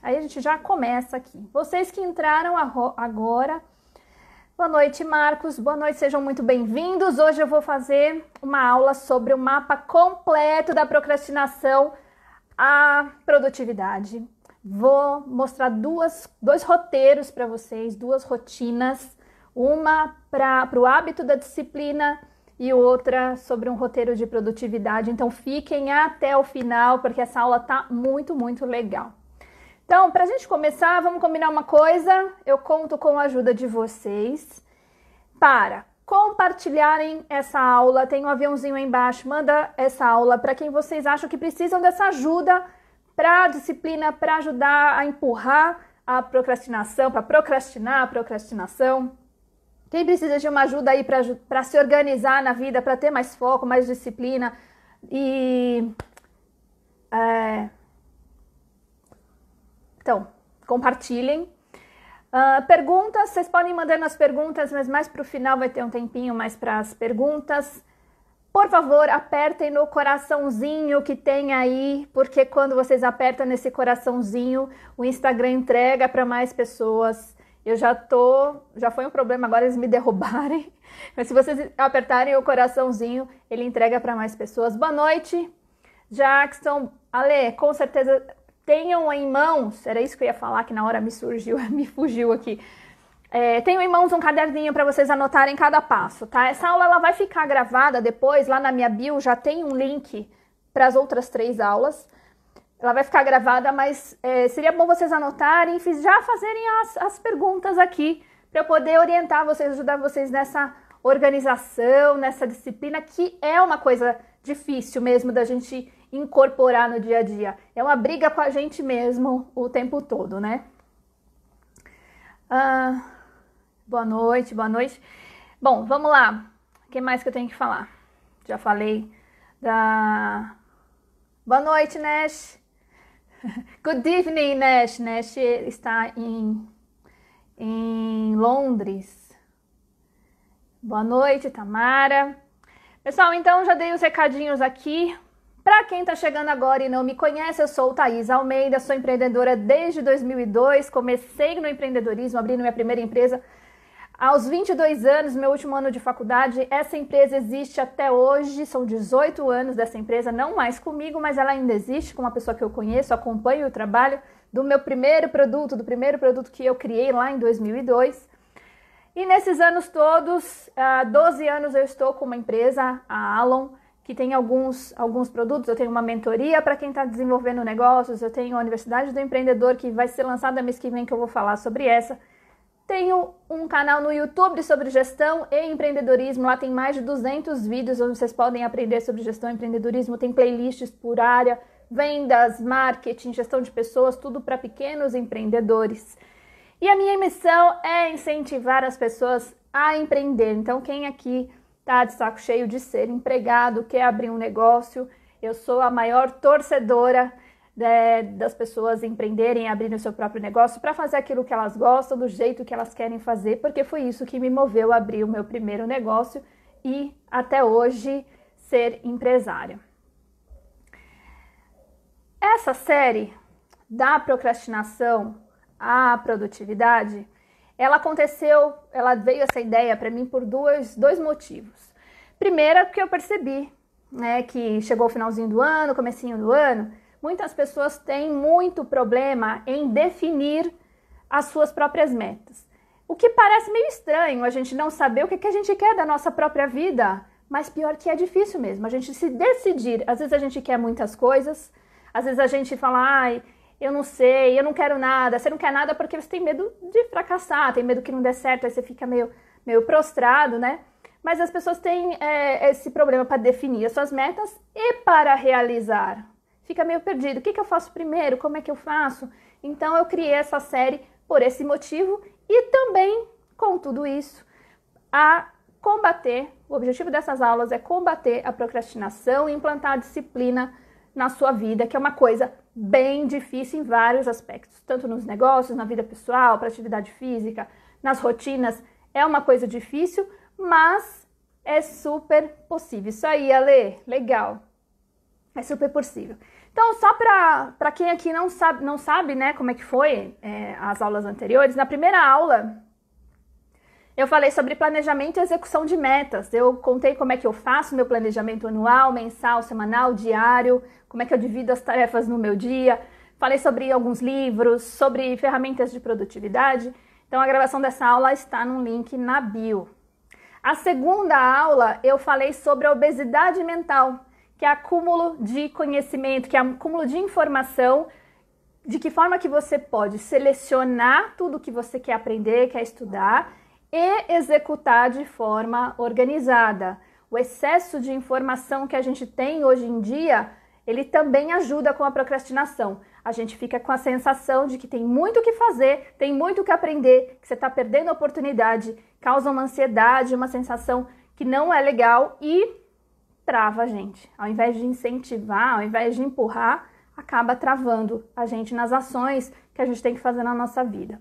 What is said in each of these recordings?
Aí a gente já começa aqui. Vocês que entraram agora, boa noite, Marcos, boa noite, sejam muito bem-vindos. Hoje eu vou fazer uma aula sobre o mapa completo da procrastinação à produtividade. Vou mostrar dois roteiros para vocês, duas rotinas, uma para o hábito da disciplina e outra sobre um roteiro de produtividade. Então fiquem até o final, porque essa aula tá muito, muito legal. Então, para a gente começar, vamos combinar uma coisa. Eu conto com a ajuda de vocês para compartilharem essa aula. Tem um aviãozinho aí embaixo, manda essa aula para quem vocês acham que precisam dessa ajuda para a disciplina, para ajudar a empurrar a procrastinação, para procrastinar a procrastinação. Quem precisa de uma ajuda aí para se organizar na vida, para ter mais foco, mais disciplina e... Então, compartilhem. Perguntas, vocês podem mandar nas perguntas, mas mais para o final vai ter um tempinho mais para as perguntas. Por favor, apertem no coraçãozinho que tem aí, porque quando vocês apertam nesse coraçãozinho, o Instagram entrega para mais pessoas. Já foi um problema agora eles me derrubarem, mas se vocês apertarem o coraçãozinho, ele entrega para mais pessoas. Boa noite, Jackson, Ale, com certeza tenham em mãos, era isso que eu ia falar que na hora me fugiu aqui. Tenho em mãos um caderninho para vocês anotarem cada passo, tá? Essa aula ela vai ficar gravada depois, lá na minha bio já tem um link para as outras 3 aulas. Ela vai ficar gravada, mas seria bom vocês anotarem e já fazerem as perguntas aqui para eu poder orientar vocês, ajudar vocês nessa organização, nessa disciplina, que é uma coisa difícil mesmo da gente incorporar no dia a dia. É uma briga com a gente mesmo o tempo todo, né? Boa noite, boa noite. Bom, vamos lá. O que mais que eu tenho que falar? Já falei da... Boa noite, Nash. Good evening, Nash. Nash está em Londres. Boa noite, Tamara. Pessoal, então já dei os recadinhos aqui. Para quem está chegando agora e não me conhece, eu sou Thaís Almeida, sou empreendedora desde 2002, comecei no empreendedorismo, abrindo minha primeira empresa aos 22 anos, meu último ano de faculdade. Essa empresa existe até hoje, são 18 anos dessa empresa, não mais comigo, mas ela ainda existe com uma pessoa que eu conheço, acompanho o trabalho do primeiro produto que eu criei lá em 2002. E nesses anos todos, há 12 anos eu estou com uma empresa, a Alon, que tem alguns produtos. Eu tenho uma mentoria para quem está desenvolvendo negócios, eu tenho a Universidade do Empreendedor, que vai ser lançada mês que vem, que eu vou falar sobre essa. Tenho um canal no YouTube sobre gestão e empreendedorismo, lá tem mais de 200 vídeos onde vocês podem aprender sobre gestão e empreendedorismo, tem playlists por área, vendas, marketing, gestão de pessoas, tudo para pequenos empreendedores. E a minha missão é incentivar as pessoas a empreender. Então quem aqui tá de saco cheio de ser empregado, quer abrir um negócio, eu sou a maior torcedora das pessoas empreenderem, abrirem o seu próprio negócio para fazer aquilo que elas gostam, do jeito que elas querem fazer, porque foi isso que me moveu a abrir o meu primeiro negócio e até hoje ser empresária. Essa série da procrastinação à produtividade, ela veio essa ideia para mim por dois motivos. Primeiro, porque eu percebi, né, que chegou o finalzinho do ano, comecinho do ano, muitas pessoas têm muito problema em definir as suas próprias metas. O que parece meio estranho, a gente não saber o que a gente quer da nossa própria vida, mas pior que é difícil mesmo, a gente se decidir. Às vezes a gente quer muitas coisas, às vezes a gente fala, ai, eu não sei, eu não quero nada. Você não quer nada porque você tem medo de fracassar, tem medo que não dê certo, aí você fica meio prostrado, né? Mas as pessoas têm esse problema para definir as suas metas e para realizar. Fica meio perdido. O que eu faço primeiro? Como é que eu faço? Então eu criei essa série por esse motivo e também, com tudo isso, a combater. O objetivo dessas aulas é combater a procrastinação e implantar a disciplina na sua vida, que é uma coisa bem difícil em vários aspectos, tanto nos negócios, na vida pessoal, para atividade física, nas rotinas. É uma coisa difícil, mas é super possível. Isso aí, Ale, legal. É super possível. Então, só para quem aqui não sabe, né, como é que foi as aulas anteriores, na primeira aula eu falei sobre planejamento e execução de metas. Eu contei como é que eu faço meu planejamento anual, mensal, semanal, diário, como é que eu divido as tarefas no meu dia. Falei sobre alguns livros, sobre ferramentas de produtividade. Então, a gravação dessa aula está no link na bio. A segunda aula, eu falei sobre a obesidade mental, que é acúmulo de conhecimento, que é acúmulo de informação, de que forma que você pode selecionar tudo que você quer aprender, quer estudar, e executar de forma organizada. O excesso de informação que a gente tem hoje em dia, ele também ajuda com a procrastinação. A gente fica com a sensação de que tem muito o que fazer, tem muito o que aprender, que você está perdendo a oportunidade, causa uma ansiedade, uma sensação que não é legal e trava a gente. Ao invés de incentivar, ao invés de empurrar, acaba travando a gente nas ações que a gente tem que fazer na nossa vida.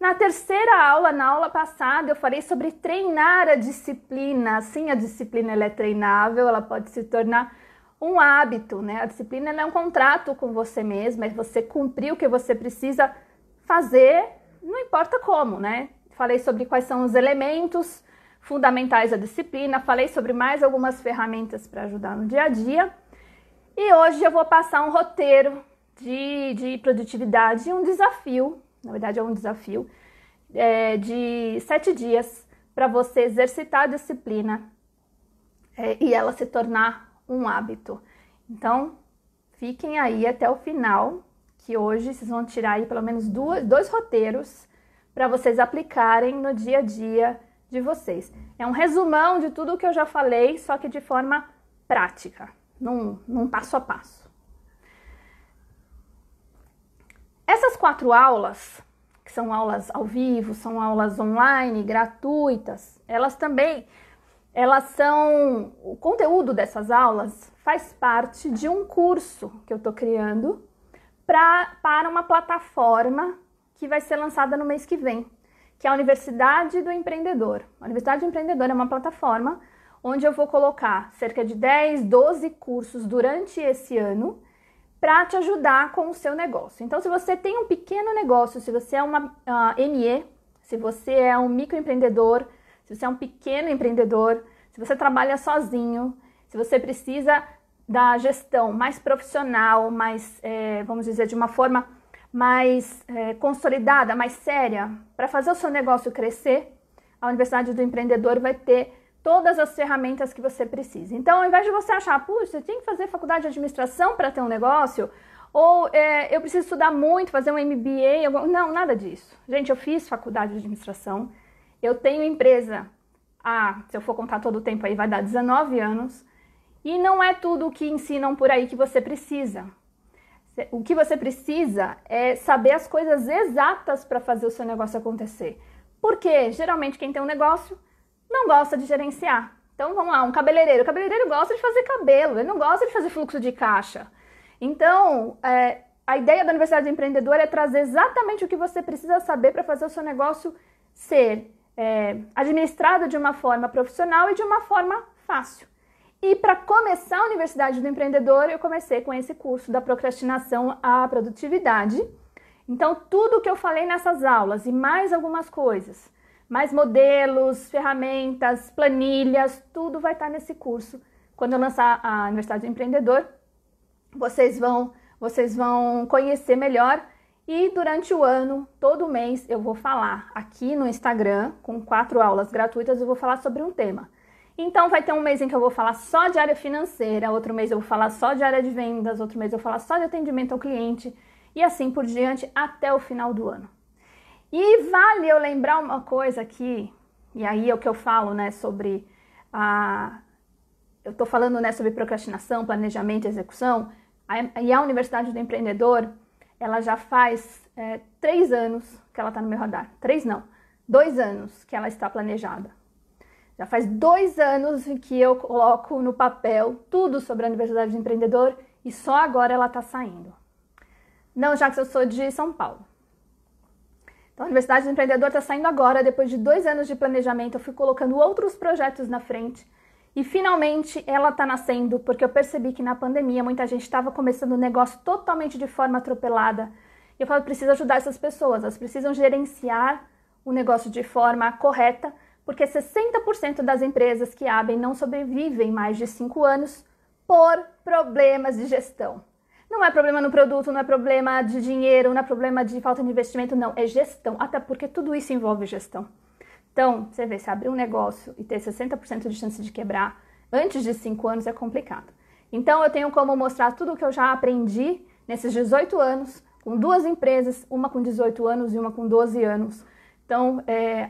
Na terceira aula, na aula passada, eu falei sobre treinar a disciplina. Sim, a disciplina ela é treinável, ela pode se tornar um hábito, né? A disciplina ela é um contrato com você mesmo, é você cumprir o que você precisa fazer, não importa como, né? Falei sobre quais são os elementos fundamentais da disciplina, falei sobre mais algumas ferramentas para ajudar no dia a dia. E hoje eu vou passar um roteiro de produtividade, um desafio, na verdade é um desafio, de 7 dias para você exercitar a disciplina e ela se tornar um hábito. Então, fiquem aí até o final, que hoje vocês vão tirar aí pelo menos dois roteiros para vocês aplicarem no dia a dia de vocês. É um resumão de tudo o que eu já falei, só que de forma prática, num passo a passo. Essas 4 aulas, que são aulas ao vivo, são aulas online, gratuitas, o conteúdo dessas aulas faz parte de um curso que eu estou criando para uma plataforma que vai ser lançada no mês que vem, que é a Universidade do Empreendedor. A Universidade do Empreendedor é uma plataforma onde eu vou colocar cerca de 10, 12 cursos durante esse ano para te ajudar com o seu negócio. Então, se você tem um pequeno negócio, se você é uma ME, se você é um microempreendedor, se você é um pequeno empreendedor, se você trabalha sozinho, se você precisa da gestão mais profissional, mais, vamos dizer, de uma forma mais consolidada, mais séria, para fazer o seu negócio crescer, a Universidade do Empreendedor vai ter todas as ferramentas que você precisa. Então, ao invés de você achar, puxa, você tem que fazer faculdade de administração para ter um negócio, ou eu preciso estudar muito, fazer um MBA, não, nada disso. Gente, eu fiz faculdade de administração, eu tenho empresa, se eu for contar todo o tempo aí, vai dar 19 anos, e não é tudo o que ensinam por aí que você precisa. O que você precisa é saber as coisas exatas para fazer o seu negócio acontecer. Porque, geralmente, quem tem um negócio não gosta de gerenciar. Então, vamos lá, um cabeleireiro. O cabeleireiro gosta de fazer cabelo, ele não gosta de fazer fluxo de caixa. Então, a ideia da Universidade do Empreendedor é trazer exatamente o que você precisa saber para fazer o seu negócio ser administrado de uma forma profissional e de uma forma fácil. E para começar a Universidade do Empreendedor, eu comecei com esse curso da procrastinação à produtividade. Então, tudo que eu falei nessas aulas e mais algumas coisas, mais modelos, ferramentas, planilhas, tudo vai estar nesse curso. Quando eu lançar a Universidade do Empreendedor, vocês vão conhecer melhor e durante o ano, todo mês, eu vou falar aqui no Instagram, com 4 aulas gratuitas, eu vou falar sobre um tema. Então, vai ter um mês em que eu vou falar só de área financeira, outro mês eu vou falar só de área de vendas, outro mês eu vou falar só de atendimento ao cliente e assim por diante até o final do ano. E vale eu lembrar uma coisa aqui, e aí é o que eu falo, né, sobre eu tô falando, né, sobre procrastinação, planejamento e execução, e a Universidade do Empreendedor, ela já faz 3 anos que ela está no meu radar. 3 não, 2 anos que ela está planejada. Já faz 2 anos que eu coloco no papel tudo sobre a Universidade do Empreendedor e só agora ela está saindo. Não, já que eu sou de São Paulo. Então, a Universidade do Empreendedor está saindo agora, depois de 2 anos de planejamento, eu fui colocando outros projetos na frente E finalmente ela está nascendo, porque eu percebi que na pandemia muita gente estava começando o negócio totalmente de forma atropelada. E eu falo, preciso ajudar essas pessoas, elas precisam gerenciar o negócio de forma correta, porque 60% das empresas que abrem não sobrevivem mais de 5 anos por problemas de gestão. Não é problema no produto, não é problema de dinheiro, não é problema de falta de investimento, não, é gestão, até porque tudo isso envolve gestão. Então, você vê, se abrir um negócio e ter 60% de chance de quebrar antes de 5 anos é complicado. Então, eu tenho como mostrar tudo o que eu já aprendi nesses 18 anos, com 2 empresas, uma com 18 anos e uma com 12 anos. Então,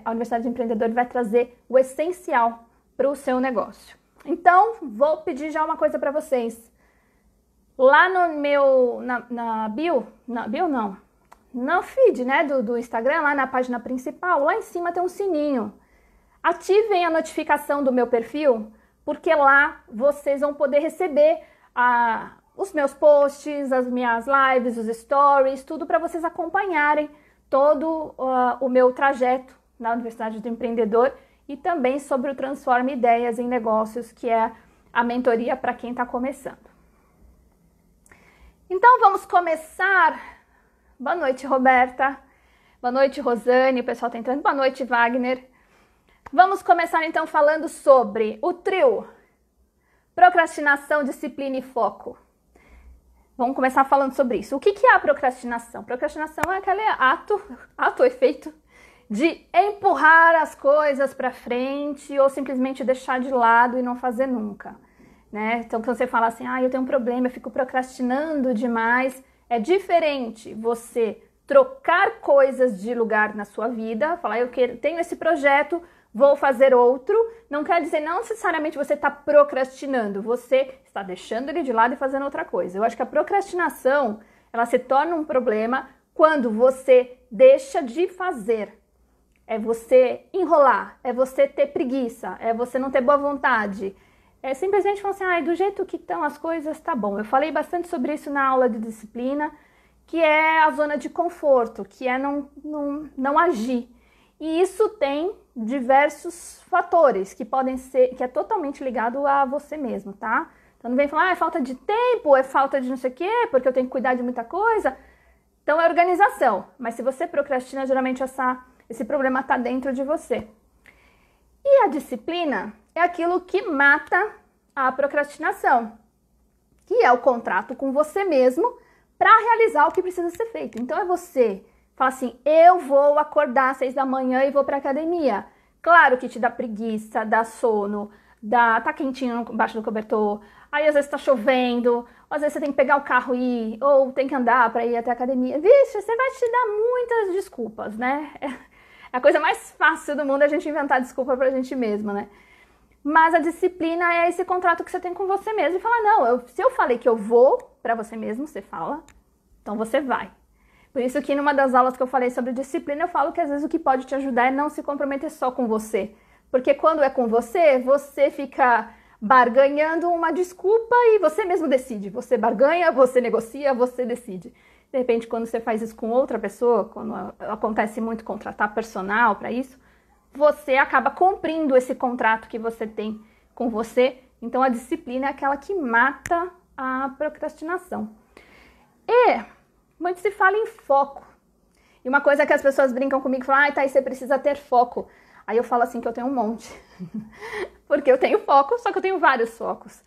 a Universidade de Empreendedor vai trazer o essencial para o seu negócio. Então, vou pedir já uma coisa para vocês. Lá no meu, no feed, né, do Instagram, lá na página principal, lá em cima tem um sininho. Ativem a notificação do meu perfil, porque lá vocês vão poder receber os meus posts, as minhas lives, os stories, tudo para vocês acompanharem todo o meu trajeto na Universidade do Empreendedor e também sobre o Transforme Ideias em Negócios, que é a mentoria para quem está começando. Então vamos começar. Boa noite, Roberta. Boa noite, Rosane. O pessoal está entrando. Boa noite, Wagner. Vamos começar então falando sobre o trio: procrastinação, disciplina e foco. Vamos começar falando sobre isso. O que é a procrastinação? Procrastinação é aquele ato efeito de empurrar as coisas para frente ou simplesmente deixar de lado e não fazer nunca, né? Então, quando você fala assim, eu tenho um problema, eu fico procrastinando demais, é diferente você trocar coisas de lugar na sua vida, falar, tenho esse projeto, vou fazer outro, não quer dizer não necessariamente você está procrastinando, você está deixando ele de lado e fazendo outra coisa. Eu acho que a procrastinação, ela se torna um problema quando você deixa de fazer. É você enrolar, é você ter preguiça, é você não ter boa vontade. É simplesmente falar assim, do jeito que estão as coisas, tá bom. Eu falei bastante sobre isso na aula de disciplina, que é a zona de conforto, que é não agir. E isso tem diversos fatores que podem ser, que é totalmente ligado a você mesmo, tá? Então não vem falar, é falta de tempo, é falta de não sei o quê, porque eu tenho que cuidar de muita coisa. Então é organização. Mas se você procrastina, geralmente esse problema está dentro de você. E a disciplina é aquilo que mata a procrastinação, que é o contrato com você mesmo para realizar o que precisa ser feito. Então é você falar assim, eu vou acordar às 6 da manhã e vou para academia. Claro que te dá preguiça, dá sono, tá quentinho embaixo do cobertor, aí às vezes tá chovendo, às vezes você tem que pegar o carro e ir, ou tem que andar para ir até a academia. Vixe, você vai te dar muitas desculpas, né? É a coisa mais fácil do mundo a gente inventar desculpa pra gente mesma, né? Mas a disciplina é esse contrato que você tem com você mesmo e falar, não, se eu falei que eu vou pra você mesmo, você fala, então você vai. Por isso que numa das aulas que eu falei sobre disciplina, eu falo que às vezes o que pode te ajudar é não se comprometer só com você. Porque quando é com você, você fica barganhando uma desculpa e você mesmo decide. Você barganha, você negocia, você decide. De repente, quando você faz isso com outra pessoa, quando acontece muito contratar personal para isso, você acaba cumprindo esse contrato que você tem com você. Então, a disciplina é aquela que mata a procrastinação. E muito se fala em foco. E uma coisa que as pessoas brincam comigo, falam, Thaís, você precisa ter foco. Aí eu falo assim que eu tenho um monte. Porque eu tenho foco, só que eu tenho vários focos.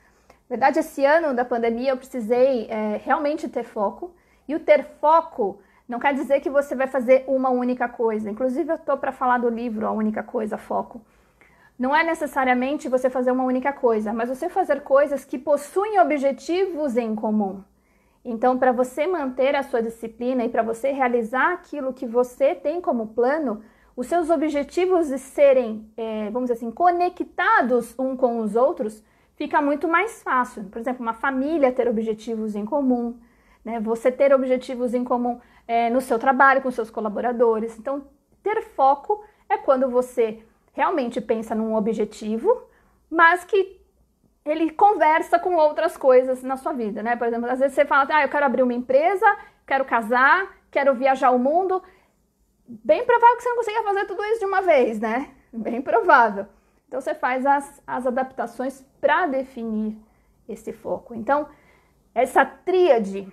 Na verdade, esse ano da pandemia eu precisei realmente ter foco. E o ter foco não quer dizer que você vai fazer uma única coisa. Inclusive, eu estou para falar do livro A Única Coisa, Foco. Não é necessariamente você fazer uma única coisa, mas você fazer coisas que possuem objetivos em comum. Então, para você manter a sua disciplina e para você realizar aquilo que você tem como plano, os seus objetivos serem, vamos dizer assim, conectados um com os outros, fica muito mais fácil. Por exemplo, uma família ter objetivos em comum, né? Você ter objetivos em comum no seu trabalho, com seus colaboradores. Então, ter foco é quando você realmente pensa num objetivo, mas que ele conversa com outras coisas na sua vida, né? Por exemplo, às vezes você fala, eu quero abrir uma empresa, quero casar, quero viajar o mundo. Bem provável que você não consiga fazer tudo isso de uma vez, né? Bem provável. Então, você faz as adaptações para definir esse foco. Então, essa tríade,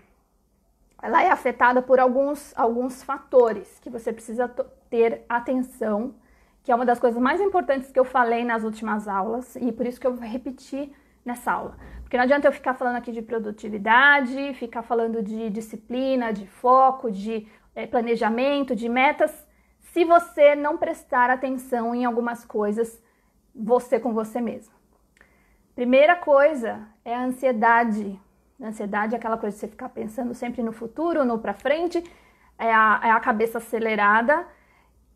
ela é afetada por alguns fatores que você precisa ter atenção, que é uma das coisas mais importantes que eu falei nas últimas aulas, e por isso que eu vou repetir nessa aula. Porque não adianta eu ficar falando aqui de produtividade, ficar falando de disciplina, de foco, de planejamento, de metas, se você não prestar atenção em algumas coisas, você com você mesmo. Primeira coisa é a ansiedade. A ansiedade é aquela coisa de você ficar pensando sempre no futuro, no pra frente, é a cabeça acelerada.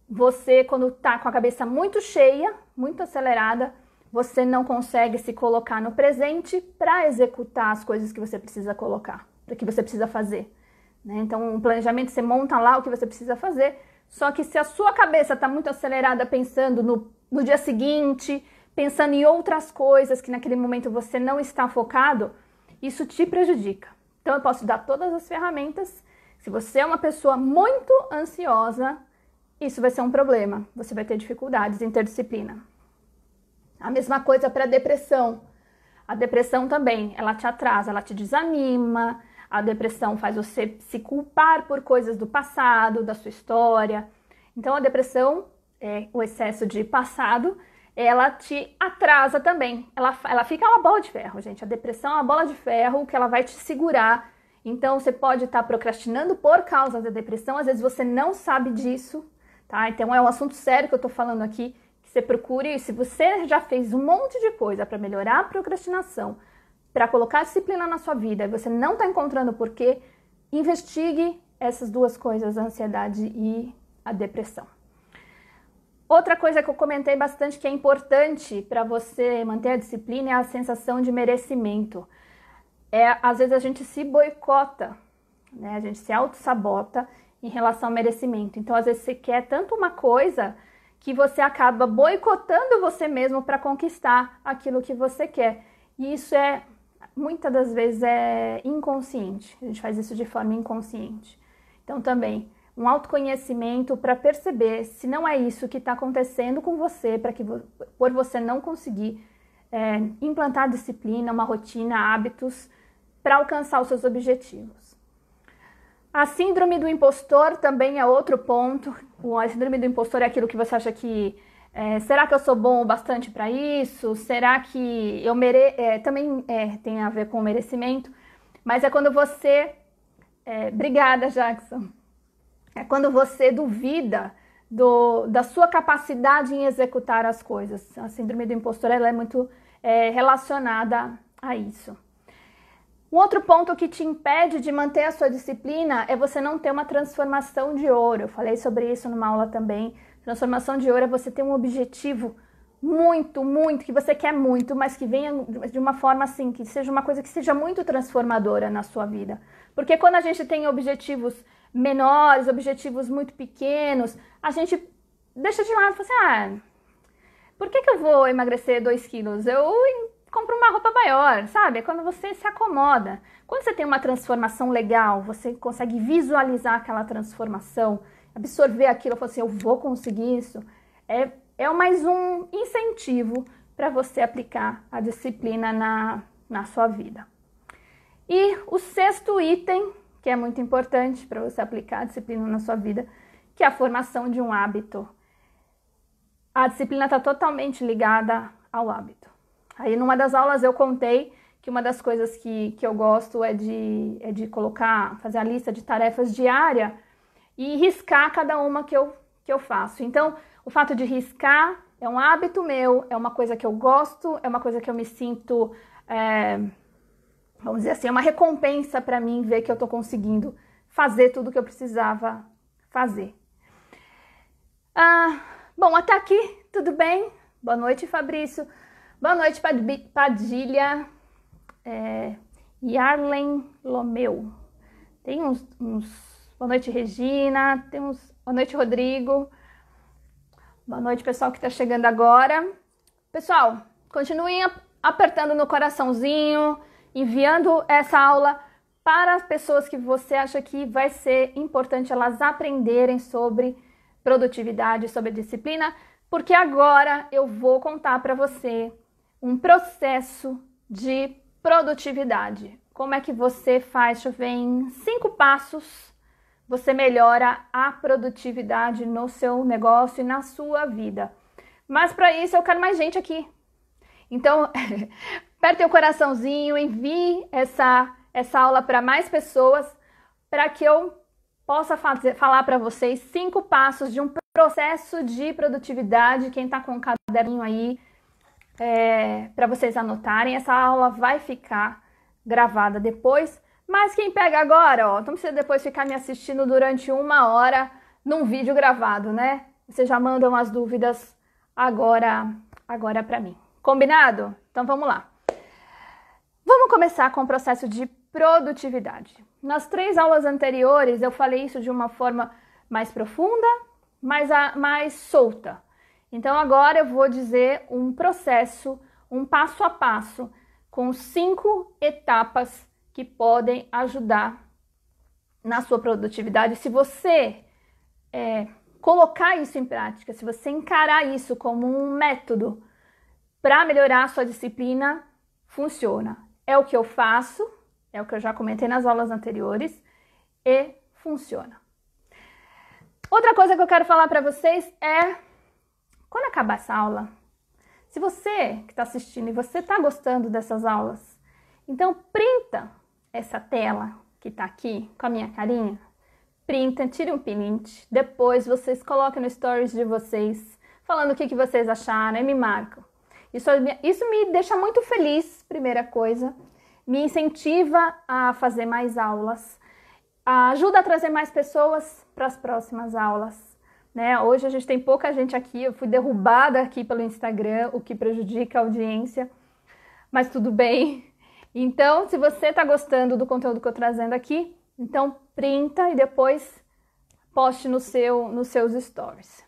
Você, quando tá com a cabeça muito cheia, muito acelerada, você não consegue se colocar no presente para executar as coisas que você precisa colocar, que você precisa fazer, né? Então, um planejamento, você monta lá o que você precisa fazer, só que se a sua cabeça está muito acelerada pensando no dia seguinte, pensando em outras coisas que naquele momento você não está focado, isso te prejudica. Então, eu posso dar todas as ferramentas. Se você é uma pessoa muito ansiosa, isso vai ser um problema. Você vai ter dificuldades em ter disciplina. A mesma coisa para a depressão. A depressão também, ela te atrasa, ela te desanima. A depressão faz você se culpar por coisas do passado, da sua história. Então, a depressão, o excesso de passado, ela te atrasa também. Ela fica uma bola de ferro, gente. A depressão é uma bola de ferro que ela vai te segurar. Então, você pode estar procrastinando por causa da depressão. Às vezes, você não sabe disso, tá? Então, é um assunto sério que eu tô falando aqui. Você procure, se você já fez um monte de coisa para melhorar a procrastinação, para colocar disciplina na sua vida, e você não está encontrando porquê, investigue essas duas coisas, a ansiedade e a depressão. Outra coisa que eu comentei bastante que é importante para você manter a disciplina é a sensação de merecimento. Às vezes a gente se boicota, né? A gente se auto-sabota em relação ao merecimento. Então, às vezes você quer tanto uma coisa que você acaba boicotando você mesmo para conquistar aquilo que você quer. E isso muitas das vezes é inconsciente. A gente faz isso de forma inconsciente. Então também, um autoconhecimento para perceber se não é isso que está acontecendo com você, por você não conseguir implantar disciplina, uma rotina, hábitos para alcançar os seus objetivos. A síndrome do impostor também é outro ponto. A síndrome do impostor é aquilo que você acha que será que eu sou bom o bastante para isso? Será que eu mereço? Também tem a ver com o merecimento, mas é quando você... obrigada, Jackson. É quando você duvida da sua capacidade em executar as coisas. A síndrome do impostor ela é muito relacionada a isso. Um outro ponto que te impede de manter a sua disciplina é você não ter uma transformação de ouro. Eu falei sobre isso numa aula também. Transformação de ouro é você ter um objetivo muito, que você quer muito, mas que venha de uma forma assim, que seja uma coisa que seja muito transformadora na sua vida. Porque quando a gente tem objetivos menores, objetivos muito pequenos, a gente deixa de lado e fala assim, por que eu vou emagrecer 2 quilos? Eu compro uma roupa maior, sabe? É quando você se acomoda. Quando você tem uma transformação legal, você consegue visualizar aquela transformação, absorver aquilo, falar assim, eu vou conseguir isso, é mais um incentivo para você aplicar a disciplina na sua vida. E o 6º item, que é muito importante para você aplicar a disciplina na sua vida, que é a formação de um hábito. A disciplina está totalmente ligada ao hábito. Aí, numa das aulas, eu contei que uma das coisas que eu gosto é de fazer a lista de tarefas diária e riscar cada uma que eu faço. Então, o fato de riscar é um hábito meu, é uma coisa que eu gosto, é uma coisa que eu me sinto, vamos dizer assim, é uma recompensa para mim ver que eu estou conseguindo fazer tudo que eu precisava fazer. Bom, até aqui, tudo bem? Boa noite, Fabrício. Boa noite, Padilha. Yarlen Lomeu. Tem uns... Boa noite, Regina. Boa noite, Rodrigo. Boa noite, pessoal que está chegando agora. Pessoal, continuem apertando no coraçãozinho, enviando essa aula para as pessoas que você acha que vai ser importante elas aprenderem sobre produtividade, sobre disciplina. porque agora eu vou contar para você um processo de produtividade. Como é que você faz, deixa eu ver, em 5 passos, você melhora a produtividade no seu negócio e na sua vida. Mas para isso eu quero mais gente aqui. Então, aperte o coraçãozinho, envie essa aula para mais pessoas, para que eu possa falar para vocês 5 passos de um processo de produtividade. Quem está com um caderninho aí, para vocês anotarem, essa aula vai ficar gravada depois. Mas quem pega agora, ó, não precisa depois ficar me assistindo durante 1 hora num vídeo gravado, né? Vocês já mandam as dúvidas agora para mim. Combinado? Então vamos lá. Vamos começar com o processo de produtividade. Nas 3 aulas anteriores eu falei isso de uma forma mais profunda, mais solta. Então agora eu vou dizer um processo, um passo a passo, com 5 etapas que podem ajudar na sua produtividade. Se você colocar isso em prática, se você encarar isso como um método para melhorar a sua disciplina, funciona. É o que eu faço, é o que eu já comentei nas aulas anteriores e funciona. Outra coisa que eu quero falar para vocês é, quando acabar essa aula, se você que está assistindo e você está gostando dessas aulas, então printa essa tela que está aqui com a minha carinha, printa, tire um print, depois vocês coloquem no stories de vocês, falando o que vocês acharam e me marcam. Isso me deixa muito feliz, primeira coisa, me incentiva a fazer mais aulas, ajuda a trazer mais pessoas para as próximas aulas, né? Hoje a gente tem pouca gente aqui, eu fui derrubada aqui pelo Instagram, o que prejudica a audiência, mas tudo bem. Então, se você está gostando do conteúdo que eu estou trazendo aqui, então printa e depois poste nos seus stories.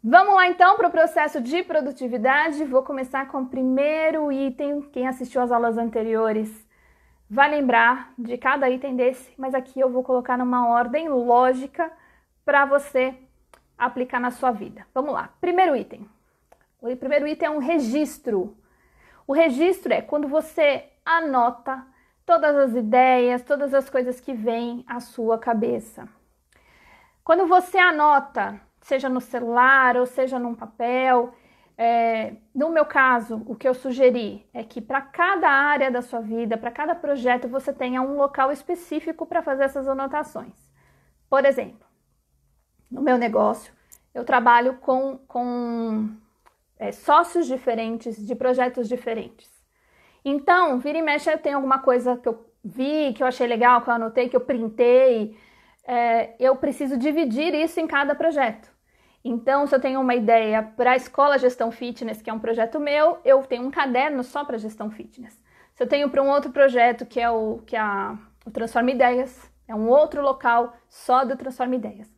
Vamos lá então para o processo de produtividade. Vou começar com o primeiro item. Quem assistiu às aulas anteriores vai lembrar de cada item desse, mas aqui eu vou colocar numa ordem lógica para você aplicar na sua vida. Vamos lá. Primeiro item. O primeiro item é um registro. O registro é quando você anota todas as ideias, todas as coisas que vêm à sua cabeça. Quando você anota, seja no celular ou seja num papel, no meu caso, o que eu sugeri é que para cada área da sua vida, para cada projeto, você tenha um local específico para fazer essas anotações. Por exemplo, no meu negócio, eu trabalho com sócios diferentes, de projetos diferentes. Então, vira e mexe, eu tenho alguma coisa que eu vi, que eu achei legal, que eu anotei, que eu printei, eu preciso dividir isso em cada projeto. Então, se eu tenho uma ideia para a Escola Gestão Fitness, que é um projeto meu, eu tenho um caderno só para Gestão Fitness. Se eu tenho para um outro projeto, que é o Transforma Ideias, é um outro local só do Transforma Ideias.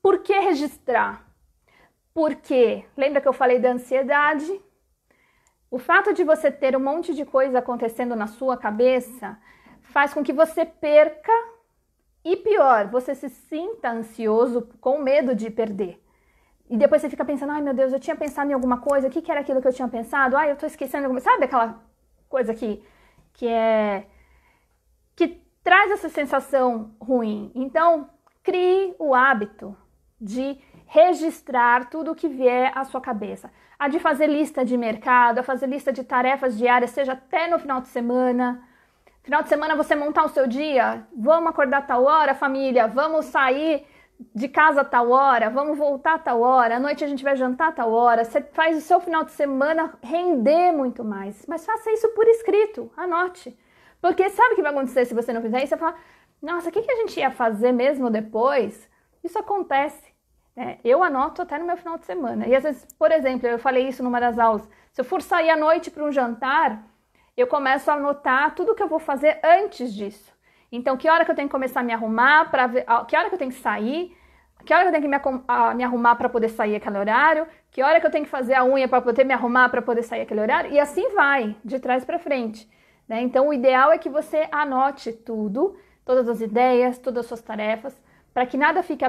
Por que registrar? Porque, lembra que eu falei da ansiedade? O fato de você ter um monte de coisa acontecendo na sua cabeça faz com que você perca e, pior, você se sinta ansioso com medo de perder. E depois você fica pensando, ai meu Deus, eu tinha pensado em alguma coisa, o que era aquilo que eu tinha pensado? Ai, eu tô esquecendo alguma coisa. Sabe aquela coisa que traz essa sensação ruim? Então, crie o hábito de registrar tudo o que vier à sua cabeça. A de fazer lista de mercado, a fazer lista de tarefas diárias, seja até no final de semana. Final de semana você montar o seu dia, vamos acordar tal hora, família, vamos sair de casa a tal hora, vamos voltar a tal hora, à noite a gente vai jantar a tal hora. Você faz o seu final de semana render muito mais, mas faça isso por escrito, anote. Porque sabe o que vai acontecer se você não fizer isso? Você fala, nossa, o que a gente ia fazer mesmo depois? Isso acontece. Eu anoto até no meu final de semana. E às vezes, por exemplo, eu falei isso numa das aulas, se eu for sair à noite para um jantar, eu começo a anotar tudo que eu vou fazer antes disso. Então, que hora que eu tenho que começar a me arrumar, que hora que eu tenho que sair, que hora que eu tenho que me arrumar para poder sair aquele horário, que hora que eu tenho que fazer a unha para poder me arrumar para poder sair aquele horário, e assim vai, de trás para frente. Né? Então, o ideal é que você anote tudo, todas as ideias, todas as suas tarefas, para que nada fique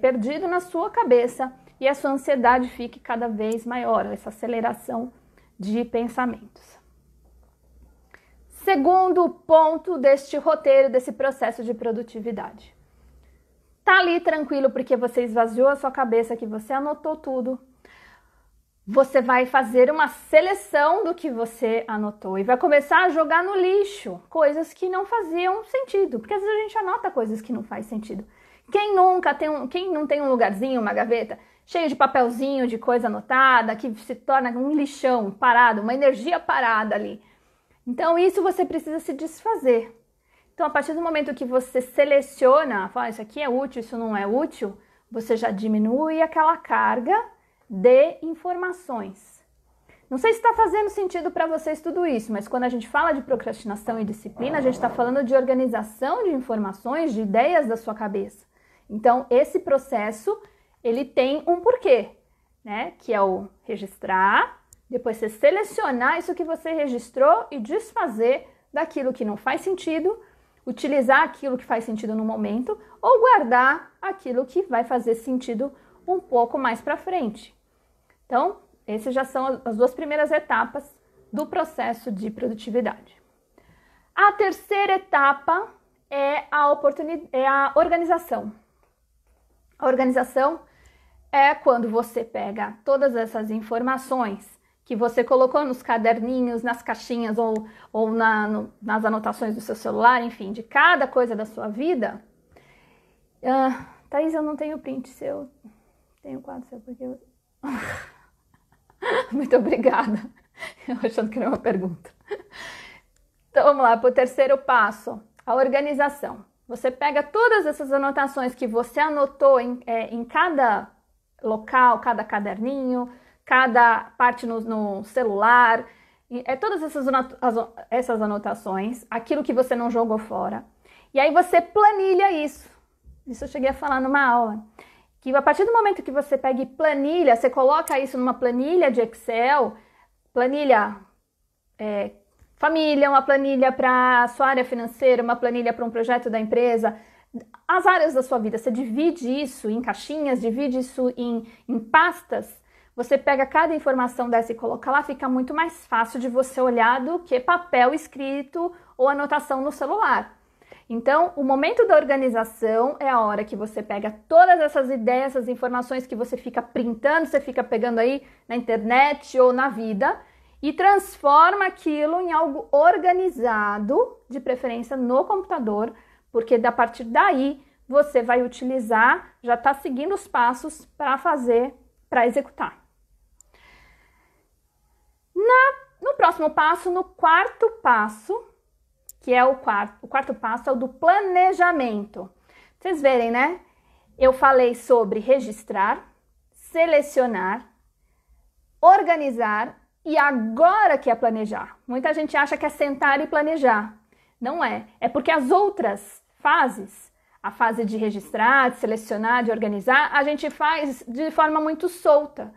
perdido na sua cabeça e a sua ansiedade fique cada vez maior, essa aceleração de pensamentos. Segundo ponto deste roteiro, desse processo de produtividade. Tá ali tranquilo porque você esvaziou a sua cabeça, que você anotou tudo. Você vai fazer uma seleção do que você anotou e vai começar a jogar no lixo coisas que não faziam sentido, porque às vezes a gente anota coisas que não faz sentido. Quem não tem um lugarzinho, uma gaveta, cheio de papelzinho, de coisa anotada, que se torna um lixão parado, uma energia parada ali. Então isso você precisa se desfazer. Então a partir do momento que você seleciona, fala, isso aqui é útil, isso não é útil, você já diminui aquela carga de informações. Não sei se está fazendo sentido para vocês tudo isso, mas quando a gente fala de procrastinação e disciplina, a gente está falando de organização de informações, de ideias da sua cabeça. Então, esse processo, ele tem um porquê, né? Que é o registrar, depois você selecionar isso que você registrou e desfazer daquilo que não faz sentido, utilizar aquilo que faz sentido no momento ou guardar aquilo que vai fazer sentido um pouco mais para frente. Então, essas já são as duas primeiras etapas do processo de produtividade. A terceira etapa é a organização. A organização é quando você pega todas essas informações que você colocou nos caderninhos, nas caixinhas ou nas anotações do seu celular, enfim, de cada coisa da sua vida. Thaís, eu não tenho print seu. Tenho quadro seu, porque eu... Muito obrigada. Eu achando que era uma pergunta. Então, vamos lá, para o terceiro passo, a organização. Você pega todas essas anotações que você anotou em cada local, cada caderninho, cada parte no celular, todas essas anotações, aquilo que você não jogou fora. E aí você planilha isso. Isso eu cheguei a falar numa aula. Que a partir do momento que você pega e planilha, você coloca isso numa planilha de Excel, planilha família, uma planilha para a sua área financeira, uma planilha para um projeto da empresa, as áreas da sua vida, você divide isso em caixinhas, divide isso em pastas, você pega cada informação dessa e coloca lá, fica muito mais fácil de você olhar do que papel escrito ou anotação no celular. Então, o momento da organização é a hora que você pega todas essas ideias, essas informações que você fica printando, você fica pegando aí na internet ou na vida e transforma aquilo em algo organizado, de preferência no computador, porque a partir daí você vai utilizar, já está seguindo os passos para executar. No próximo passo, no quarto passo, que é o quarto passo é o do planejamento. Vocês verem, né? Eu falei sobre registrar, selecionar, organizar e agora que é planejar. Muita gente acha que é sentar e planejar. Não é. É porque as outras fases, a fase de registrar, de selecionar, de organizar, a gente faz de forma muito solta.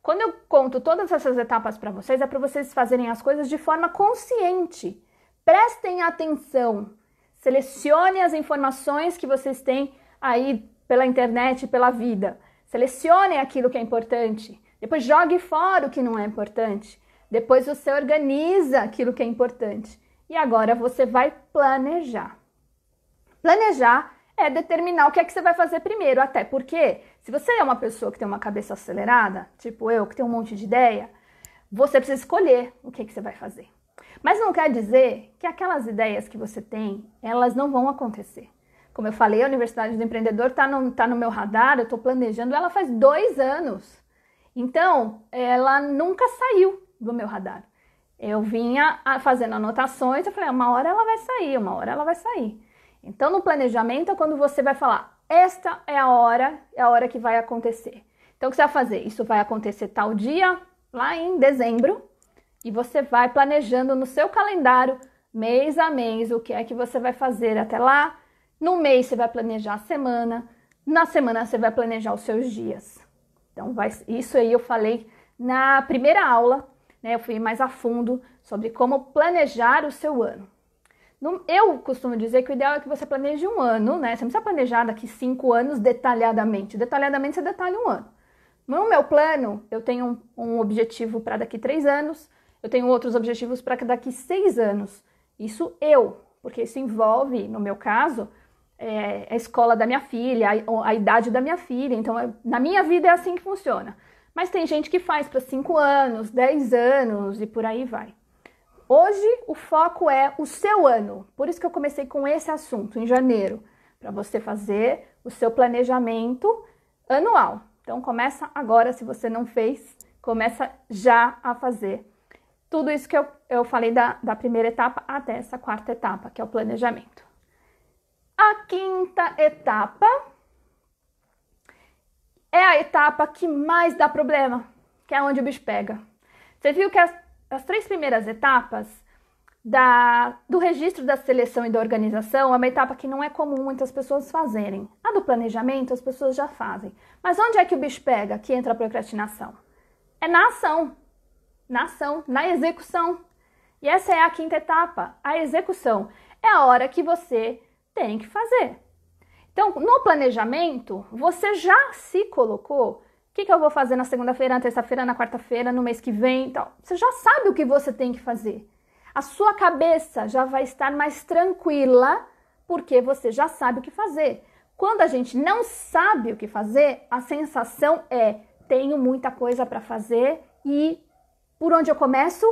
Quando eu conto todas essas etapas para vocês, é para vocês fazerem as coisas de forma consciente. Prestem atenção, selecione as informações que vocês têm aí pela internet, pela vida. Selecionem aquilo que é importante, depois jogue fora o que não é importante. Depois você organiza aquilo que é importante. E agora você vai planejar. Planejar é determinar o que é que você vai fazer primeiro, até porque se você é uma pessoa que tem uma cabeça acelerada, tipo eu, que tem um monte de ideia, você precisa escolher o que é que você vai fazer. Mas não quer dizer que aquelas ideias que você tem, elas não vão acontecer. Como eu falei, a Universidade do Empreendedor está no meu radar, eu estou planejando ela faz 2 anos. Então, ela nunca saiu do meu radar. Eu vinha fazendo anotações, eu falei, uma hora ela vai sair, uma hora ela vai sair. Então, no planejamento é quando você vai falar, esta é a hora que vai acontecer. Então, o que você vai fazer? Isso vai acontecer tal dia, lá em dezembro, e você vai planejando no seu calendário, mês a mês, o que é que você vai fazer até lá. No mês você vai planejar a semana, na semana você vai planejar os seus dias. Então, isso aí eu falei na primeira aula, né? Eu fui mais a fundo sobre como planejar o seu ano. Eu costumo dizer que o ideal é que você planeje um ano, né? Você não precisa planejar daqui 5 anos detalhadamente. Detalhadamente você detalha um ano. No meu plano, eu tenho um objetivo para daqui 3 anos, eu tenho outros objetivos para daqui 6 anos. Isso porque isso envolve, no meu caso, a escola da minha filha, a idade da minha filha. Então, na minha vida é assim que funciona. Mas tem gente que faz para 5 anos, 10 anos e por aí vai. Hoje, o foco é o seu ano. Por isso que eu comecei com esse assunto, em janeiro, para você fazer o seu planejamento anual. Então, começa agora, se você não fez, começa já a fazer. Tudo isso que eu falei da primeira etapa até essa quarta etapa, que é o planejamento. A quinta etapa é a etapa que mais dá problema, que é onde o bicho pega. Você viu que as 3 primeiras etapas do registro da seleção e da organização é uma etapa que não é comum muitas pessoas fazerem. A do planejamento as pessoas já fazem. Mas onde é que o bicho pega que entra a procrastinação? É na ação. Na ação, na execução. E essa é a quinta etapa, a execução. É a hora que você tem que fazer. Então, no planejamento, você já se colocou, o que eu vou fazer na segunda-feira, na terça-feira, na quarta-feira, no mês que vem e tal. Você já sabe o que você tem que fazer. A sua cabeça já vai estar mais tranquila, porque você já sabe o que fazer. Quando a gente não sabe o que fazer, a sensação é, tenho muita coisa para fazer e por onde eu começo?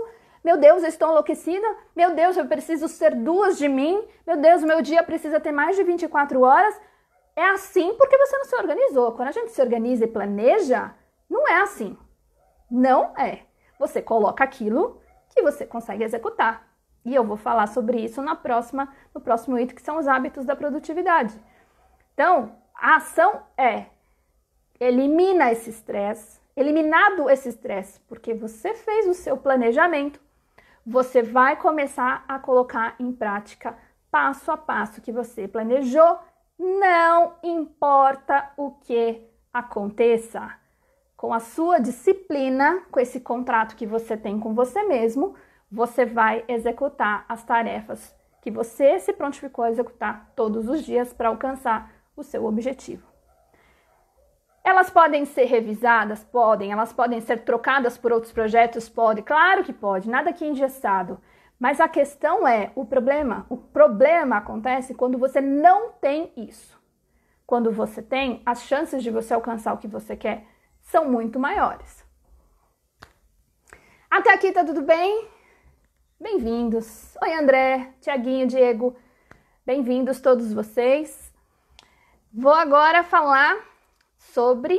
Meu Deus, eu estou enlouquecida. Meu Deus, eu preciso ser 2 de mim. Meu Deus, meu dia precisa ter mais de 24 horas. É assim porque você não se organizou. Quando a gente se organiza e planeja, não é assim. Não é. Você coloca aquilo que você consegue executar. E eu vou falar sobre isso no próximo item, que são os hábitos da produtividade. Então, a ação é elimina esse estresse. Eliminado esse estresse, porque você fez o seu planejamento, você vai começar a colocar em prática passo a passo que você planejou, não importa o que aconteça. Com a sua disciplina, com esse contrato que você tem com você mesmo, você vai executar as tarefas que você se prontificou a executar todos os dias para alcançar o seu objetivo. Elas podem ser revisadas? Podem. Elas podem ser trocadas por outros projetos? Pode. Claro que pode. Nada aqui é engessado. Mas a questão é, o problema acontece quando você não tem isso. Quando você tem, as chances de você alcançar o que você quer são muito maiores. Até aqui tá tudo bem? Bem-vindos. Oi, André, Tiaguinho, Diego. Bem-vindos todos vocês. Vou agora falar sobre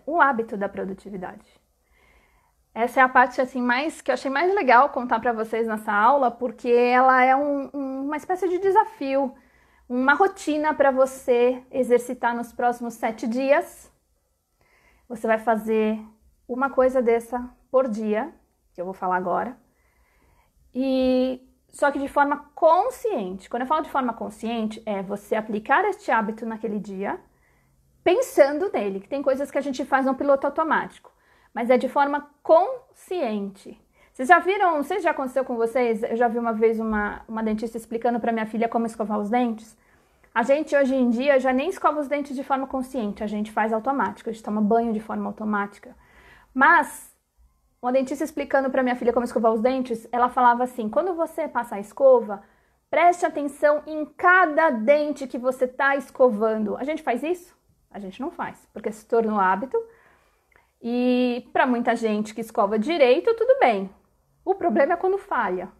o hábito da produtividade. Essa é a parte assim, que eu achei mais legal contar para vocês nessa aula, porque ela é uma espécie de desafio, uma rotina para você exercitar nos próximos 7 dias. Você vai fazer uma coisa dessa por dia, que eu vou falar agora, só que de forma consciente. Quando eu falo de forma consciente, é você aplicar este hábito naquele dia, pensando nele, que tem coisas que a gente faz no piloto automático, mas é de forma consciente. Vocês já viram, não sei se já aconteceu com vocês, eu já vi uma vez uma dentista explicando para minha filha como escovar os dentes. A gente hoje em dia já nem escova os dentes de forma consciente, a gente faz automático, a gente toma banho de forma automática. Mas uma dentista explicando para minha filha como escovar os dentes, ela falava assim, quando você passa a escova, preste atenção em cada dente que você está escovando. A gente faz isso? A gente não faz, porque se tornou hábito. E para muita gente que escova direito, tudo bem. O problema é quando falha,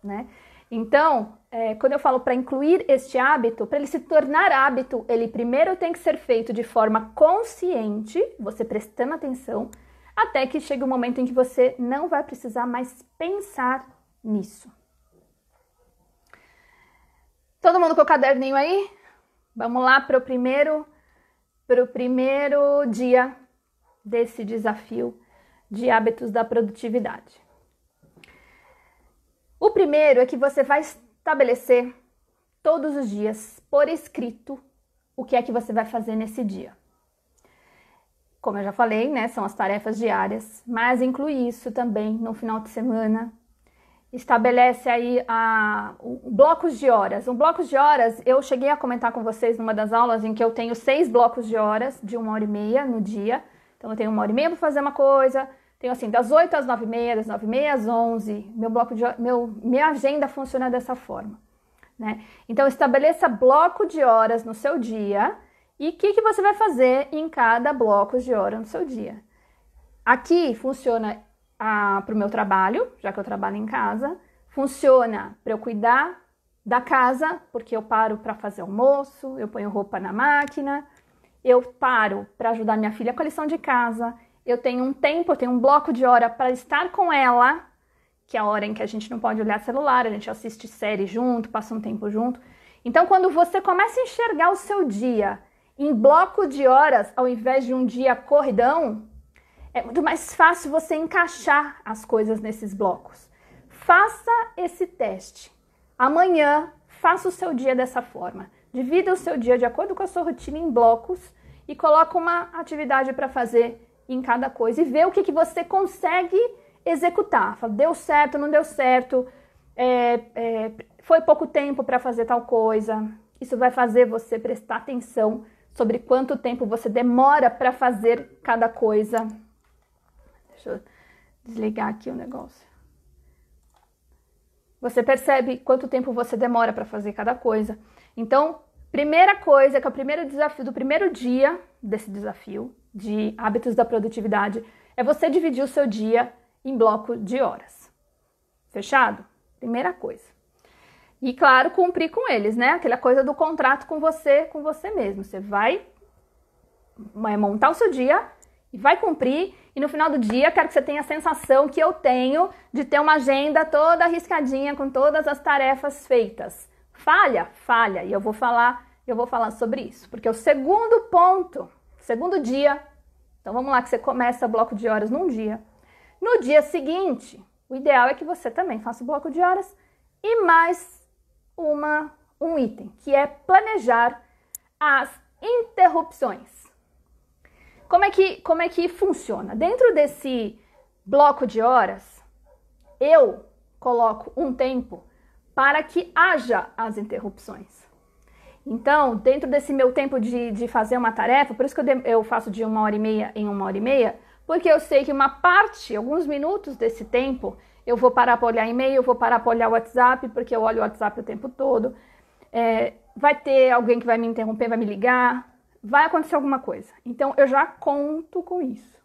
né? Então, quando eu falo para incluir este hábito, para ele se tornar hábito, ele primeiro tem que ser feito de forma consciente, você prestando atenção, até que chegue um momento em que você não vai precisar mais pensar nisso. Todo mundo com o caderninho aí? Vamos lá para o primeiro dia desse desafio de hábitos da produtividade. O primeiro é que você vai estabelecer todos os dias, por escrito, o que é que você vai fazer nesse dia. Como eu já falei, né, são as tarefas diárias, mas inclui isso também no final de semana estabelece aí blocos de horas. Um bloco de horas, eu cheguei a comentar com vocês numa das aulas em que eu tenho 6 blocos de horas de 1h30 no dia. Então eu tenho 1h30 para fazer uma coisa, tenho assim, das 8 às 9h30, das 9h30 às 11, minha agenda funciona dessa forma, né? Então estabeleça bloco de horas no seu dia e o que você vai fazer em cada bloco de hora no seu dia. Aqui funciona para o meu trabalho, já que eu trabalho em casa, funciona para eu cuidar da casa, porque eu paro para fazer almoço, eu ponho roupa na máquina, eu paro para ajudar minha filha com a lição de casa, eu tenho um bloco de hora para estar com ela, que é a hora em que a gente não pode olhar celular, a gente assiste série junto, passa um tempo junto. Então, quando você começa a enxergar o seu dia em bloco de horas, ao invés de um dia corridão, é muito mais fácil você encaixar as coisas nesses blocos. Faça esse teste. Amanhã, faça o seu dia dessa forma. Divida o seu dia de acordo com a sua rotina em blocos e coloque uma atividade para fazer em cada coisa e vê o que você consegue executar. Fala, deu certo, não deu certo, foi pouco tempo para fazer tal coisa. Isso vai fazer você prestar atenção sobre quanto tempo você demora para fazer cada coisa. Deixa eu desligar aqui o negócio. Você percebe quanto tempo você demora para fazer cada coisa. Então, primeira coisa, que é o primeiro desafio do primeiro dia desse desafio de hábitos da produtividade, é você dividir o seu dia em bloco de horas. Fechado? Primeira coisa. E, claro, cumprir com eles, né? Aquela coisa do contrato com você mesmo. Você vai montar o seu dia e vai cumprir. E no final do dia, quero que você tenha a sensação que eu tenho de ter uma agenda toda arriscadinha com todas as tarefas feitas. Falha? Falha. E eu vou falar sobre isso. Porque o segundo ponto, segundo dia, então vamos lá que você começa o bloco de horas num dia. No dia seguinte, o ideal é que você também faça o bloco de horas e mais um item, que é planejar as interrupções. Como é que funciona? Dentro desse bloco de horas, eu coloco um tempo para que haja as interrupções. Então, dentro desse meu tempo de fazer uma tarefa, por isso que eu faço de 1h30 em 1h30, porque eu sei que uma parte, alguns minutos desse tempo, eu vou parar para olhar e-mail, eu vou parar para olhar o WhatsApp, porque eu olho o WhatsApp o tempo todo. Vai ter alguém que vai me interromper, vai me ligar, vai acontecer alguma coisa. Então, eu já conto com isso.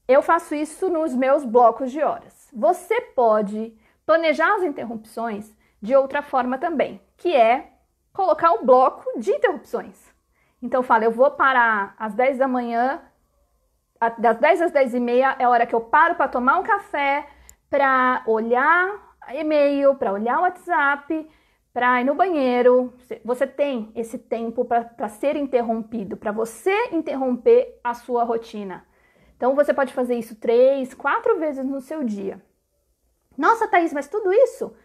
Eu faço isso nos meus blocos de horas. Você pode planejar as interrupções de outra forma também, que é colocar o bloco de interrupções. Então, fala, eu vou parar às 10 da manhã, das 10 às 10h30 é a hora que eu paro para tomar um café, para olhar e-mail, para olhar o WhatsApp, para ir no banheiro. Você tem esse tempo para ser interrompido, para você interromper a sua rotina. Então, você pode fazer isso 3, 4 vezes no seu dia. Nossa, Thaís, mas tudo isso?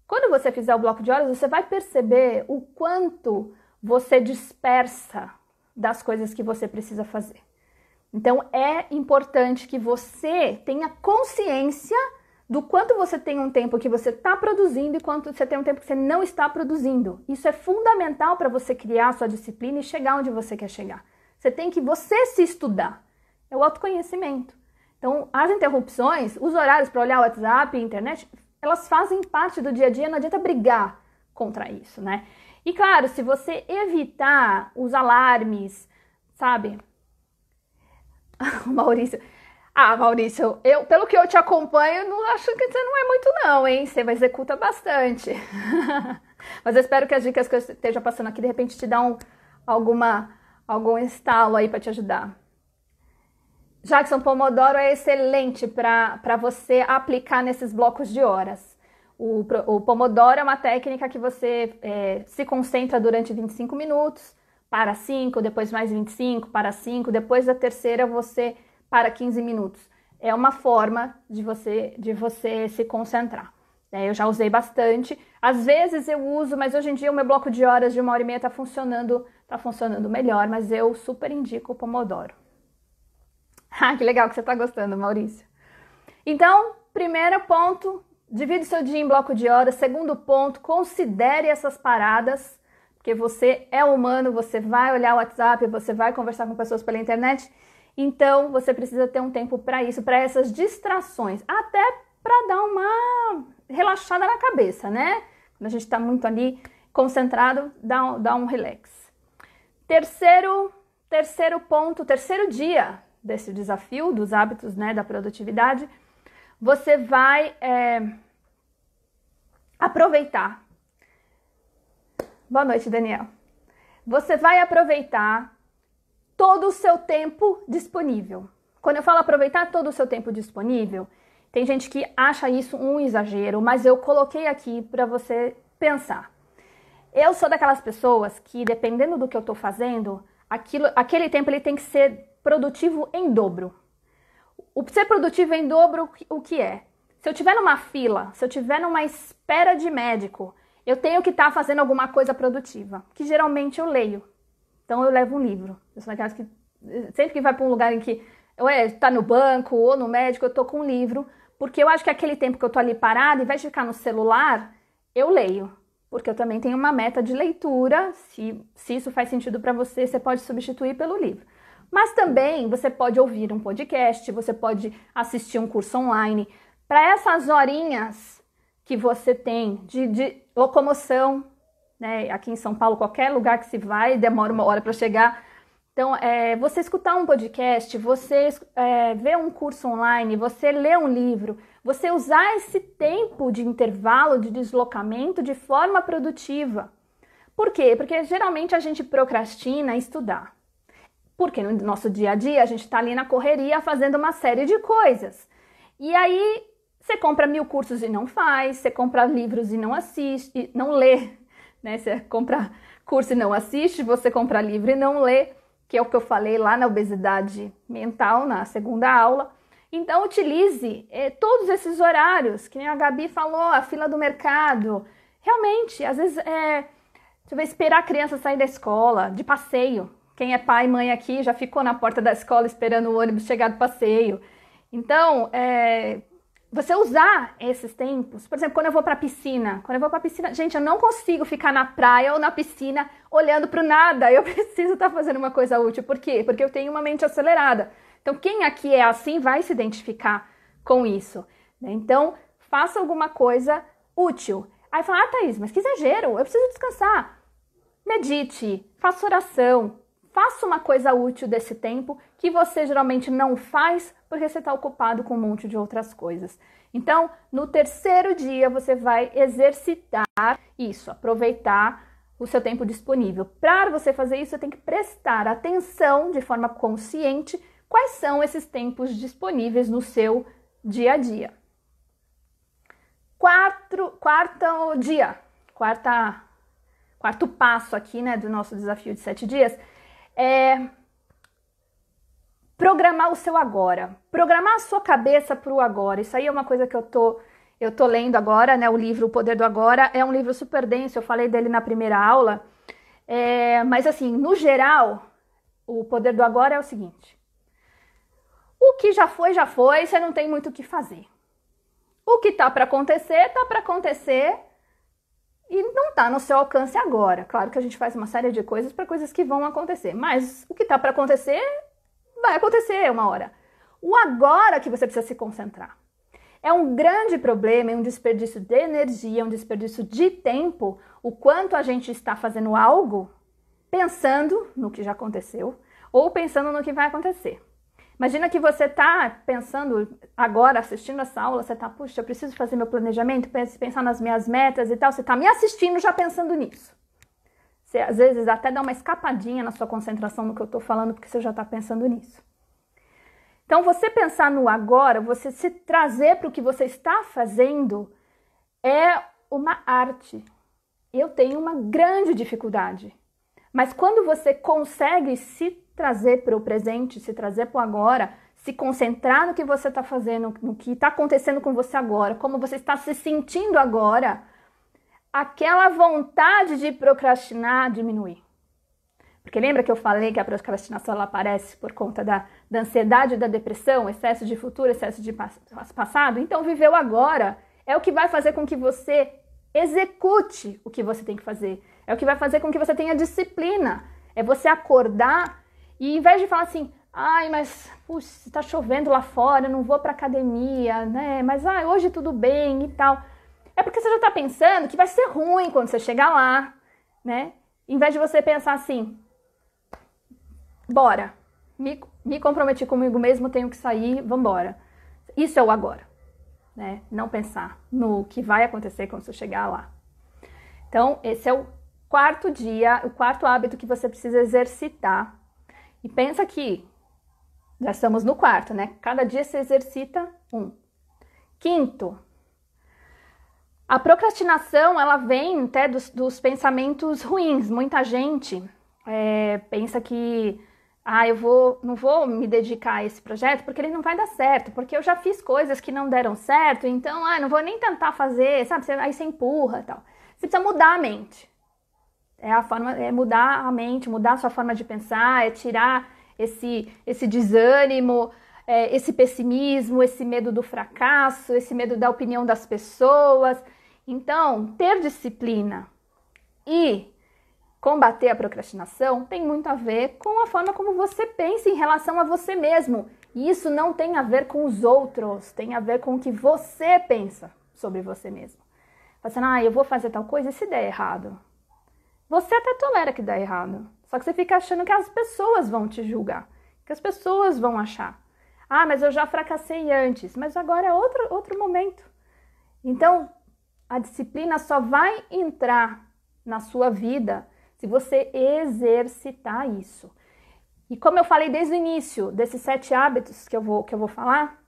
Quando você fizer o bloco de horas, você vai perceber o quanto você dispersa das coisas que você precisa fazer. Então, é importante que você tenha consciência do quanto você tem um tempo que você está produzindo e quanto você tem um tempo que você não está produzindo. Isso é fundamental para você criar a sua disciplina e chegar onde você quer chegar. Você tem que se estudar. É o autoconhecimento. Então, as interrupções, os horários para olhar o WhatsApp e a internet, elas fazem parte do dia a dia, não adianta brigar contra isso, né? E claro, se você evitar os alarmes, sabe? Maurício, pelo que eu te acompanho, não acho que você não é muito não, hein? Você executa bastante. Mas eu espero que as dicas que eu esteja passando aqui, de repente, te dão algum estalo aí para te ajudar. Jackson, Pomodoro é excelente para você aplicar nesses blocos de horas. O Pomodoro é uma técnica que você se concentra durante 25 minutos, para 5, depois mais 25, para 5, depois da terceira você para 15 minutos. É uma forma de você se concentrar. Eu já usei bastante. Às vezes eu uso, mas hoje em dia o meu bloco de horas de 1h30 está funcionando melhor, mas eu super indico o Pomodoro. Ah, que legal que você está gostando, Maurício. Então, primeiro ponto, divide seu dia em bloco de horas. Segundo ponto, considere essas paradas, porque você é humano, você vai olhar o WhatsApp, você vai conversar com pessoas pela internet, então você precisa ter um tempo para isso, para essas distrações, até para dar uma relaxada na cabeça, né? Quando a gente está muito ali concentrado, dá um relax. Terceiro ponto, terceiro dia desse desafio dos hábitos, né, da produtividade, você vai aproveitar. Boa noite, Daniel. Você vai aproveitar todo o seu tempo disponível. Quando eu falo aproveitar todo o seu tempo disponível, tem gente que acha isso um exagero, mas eu coloquei aqui para você pensar. Eu sou daquelas pessoas que, dependendo do que eu estou fazendo, aquele tempo ele tem que ser produtivo em dobro. O ser produtivo em dobro, o que é? Se eu estiver numa fila, se eu estiver numa espera de médico, eu tenho que estar fazendo alguma coisa produtiva, que geralmente eu leio. Então eu levo um livro. Eu sou daquelas que, sempre que vai para um lugar em que está no banco ou no médico, eu estou com um livro, porque eu acho que aquele tempo que eu estou ali parada, ao invés de ficar no celular, eu leio. Porque eu também tenho uma meta de leitura, se isso faz sentido para você, você pode substituir pelo livro. Mas também você pode ouvir um podcast, você pode assistir um curso online. Para essas horinhas que você tem de locomoção, né? Aqui em São Paulo, qualquer lugar que se vai, demora 1 hora para chegar. Então, você escutar um podcast, você ver um curso online, você ler um livro, você usar esse tempo de intervalo, de deslocamento de forma produtiva. Por quê? Porque geralmente a gente procrastina estudar. Porque no nosso dia a dia a gente está ali na correria fazendo uma série de coisas. E aí você compra 1000 cursos e não faz, você compra livros e não assiste, não lê, né? Você compra curso e não assiste, você compra livro e não lê, que é o que eu falei lá na obesidade mental, na segunda aula. Então utilize todos esses horários, que nem a Gabi falou, a fila do mercado. Realmente, às vezes, você vai esperar a criança sair da escola, de passeio. Quem é pai e mãe aqui já ficou na porta da escola esperando o ônibus chegar do passeio. Então, você usar esses tempos, por exemplo, quando eu vou para a piscina, gente, eu não consigo ficar na praia ou na piscina olhando para o nada, eu preciso estar fazendo uma coisa útil. Por quê? Porque eu tenho uma mente acelerada. Então, quem aqui é assim vai se identificar com isso, né? Então, faça alguma coisa útil. Aí fala, Thaís, mas que exagero, eu preciso descansar. Medite, faça oração, faça uma coisa útil desse tempo que você geralmente não faz porque você está ocupado com um monte de outras coisas. Então, no terceiro dia, você vai exercitar isso, aproveitar o seu tempo disponível. Para você fazer isso, você tem que prestar atenção de forma consciente quais são esses tempos disponíveis no seu dia a dia. Quarto passo aqui, né, do nosso desafio de 7 dias é programar o seu agora. Programar a sua cabeça para o agora. Isso aí é uma coisa que eu tô lendo agora, né? O livro O Poder do Agora é um livro super denso, eu falei dele na primeira aula. Mas assim, no geral, o Poder do Agora é o seguinte. O que já foi, você não tem muito o que fazer. O que tá para acontecer e não tá no seu alcance agora. Claro que a gente faz uma série de coisas para coisas que vão acontecer, mas o que tá para acontecer, vai acontecer uma hora. O agora que você precisa se concentrar. É um grande problema, é um desperdício de energia, um desperdício de tempo, o quanto a gente está fazendo algo pensando no que já aconteceu ou pensando no que vai acontecer. Imagina que você está pensando agora, assistindo essa aula, você está, puxa, eu preciso fazer meu planejamento, pensar nas minhas metas e tal, você está me assistindo já pensando nisso. Você às vezes até dá uma escapadinha na sua concentração no que eu estou falando, porque você já está pensando nisso. Então, você pensar no agora, você se trazer para o que você está fazendo, é uma arte. Eu tenho uma grande dificuldade. Mas quando você consegue se trazer para o presente, se trazer para o agora, se concentrar no que você está fazendo, no que está acontecendo com você agora, como você está se sentindo agora, aquela vontade de procrastinar diminui. Porque lembra que eu falei que a procrastinação ela aparece por conta da ansiedade e da depressão, excesso de futuro, excesso de passado? Então, viver o agora é o que vai fazer com que você execute o que você tem que fazer. É o que vai fazer com que você tenha disciplina. É você acordar e, em vez de falar assim, ai, mas puxa, tá chovendo lá fora, eu não vou pra academia, né? Mas hoje tudo bem e tal. É porque você já tá pensando que vai ser ruim quando você chegar lá, né? Em vez de você pensar assim, bora, me comprometi comigo mesmo, tenho que sair, vambora. Isso é o agora, né? Não pensar no que vai acontecer quando você chegar lá. Então, esse é o quarto dia, o quarto hábito que você precisa exercitar. E pensa que já estamos no quarto, né? Cada dia você exercita um. Quinto, a procrastinação, ela vem até dos pensamentos ruins. Muita gente pensa que não vou me dedicar a esse projeto porque ele não vai dar certo, porque eu já fiz coisas que não deram certo, então não vou nem tentar fazer, sabe? Aí você empurra e tal. Você precisa mudar a mente. É mudar a mente, mudar a sua forma de pensar, é tirar esse desânimo, esse pessimismo, esse medo do fracasso, esse medo da opinião das pessoas. Então, ter disciplina e combater a procrastinação tem muito a ver com a forma como você pensa em relação a você mesmo. E isso não tem a ver com os outros, tem a ver com o que você pensa sobre você mesmo. Assim, eu vou fazer tal coisa e se der errado. Você até tolera que dá errado, só que você fica achando que as pessoas vão te julgar, que as pessoas vão achar. Mas eu já fracassei antes, mas agora é outro momento. Então, a disciplina só vai entrar na sua vida se você exercitar isso. E como eu falei desde o início desses 7 hábitos que eu vou falar,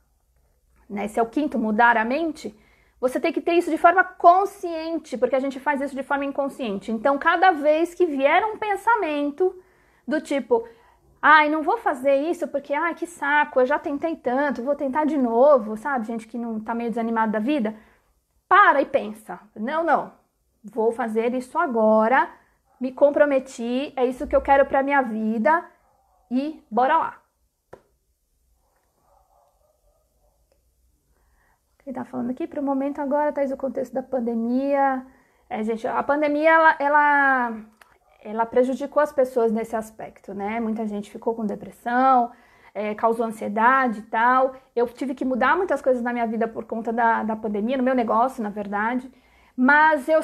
né, esse é o quinto, mudar a mente, você tem que ter isso de forma consciente, porque a gente faz isso de forma inconsciente. Então, cada vez que vier um pensamento do tipo, não vou fazer isso porque, que saco, eu já tentei tanto, vou tentar de novo, sabe? Gente que não tá meio desanimada da vida. Para e pensa. Não, vou fazer isso agora, me comprometi, é isso que eu quero pra minha vida e bora lá. Ele tá falando aqui, para o momento agora, Thaís, o contexto da pandemia. Gente, a pandemia, ela prejudicou as pessoas nesse aspecto, né? Muita gente ficou com depressão, causou ansiedade e tal. Eu tive que mudar muitas coisas na minha vida por conta da pandemia, no meu negócio, na verdade. Mas eu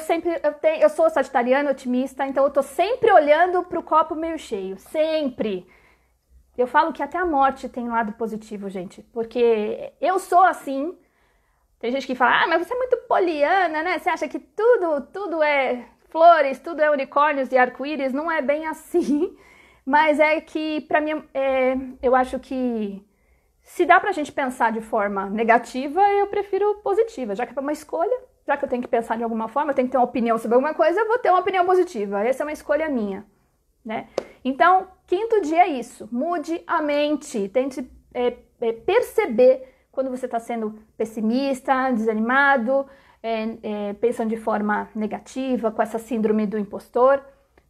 sou sagitariana, otimista, então eu tô sempre olhando para o copo meio cheio, sempre. Eu falo que até a morte tem um lado positivo, gente, porque eu sou assim. Tem gente que fala, mas você é muito poliana, né? Você acha que tudo é flores, tudo é unicórnios e arco-íris. Não é bem assim, mas é que, pra mim, eu acho que se dá pra gente pensar de forma negativa, eu prefiro positiva. Já que é uma escolha, já que eu tenho que pensar de alguma forma, eu tenho que ter uma opinião sobre alguma coisa, eu vou ter uma opinião positiva. Essa é uma escolha minha, né? Então, quinto dia é isso. Mude a mente, tente perceber quando você está sendo pessimista, desanimado, pensando de forma negativa, com essa síndrome do impostor,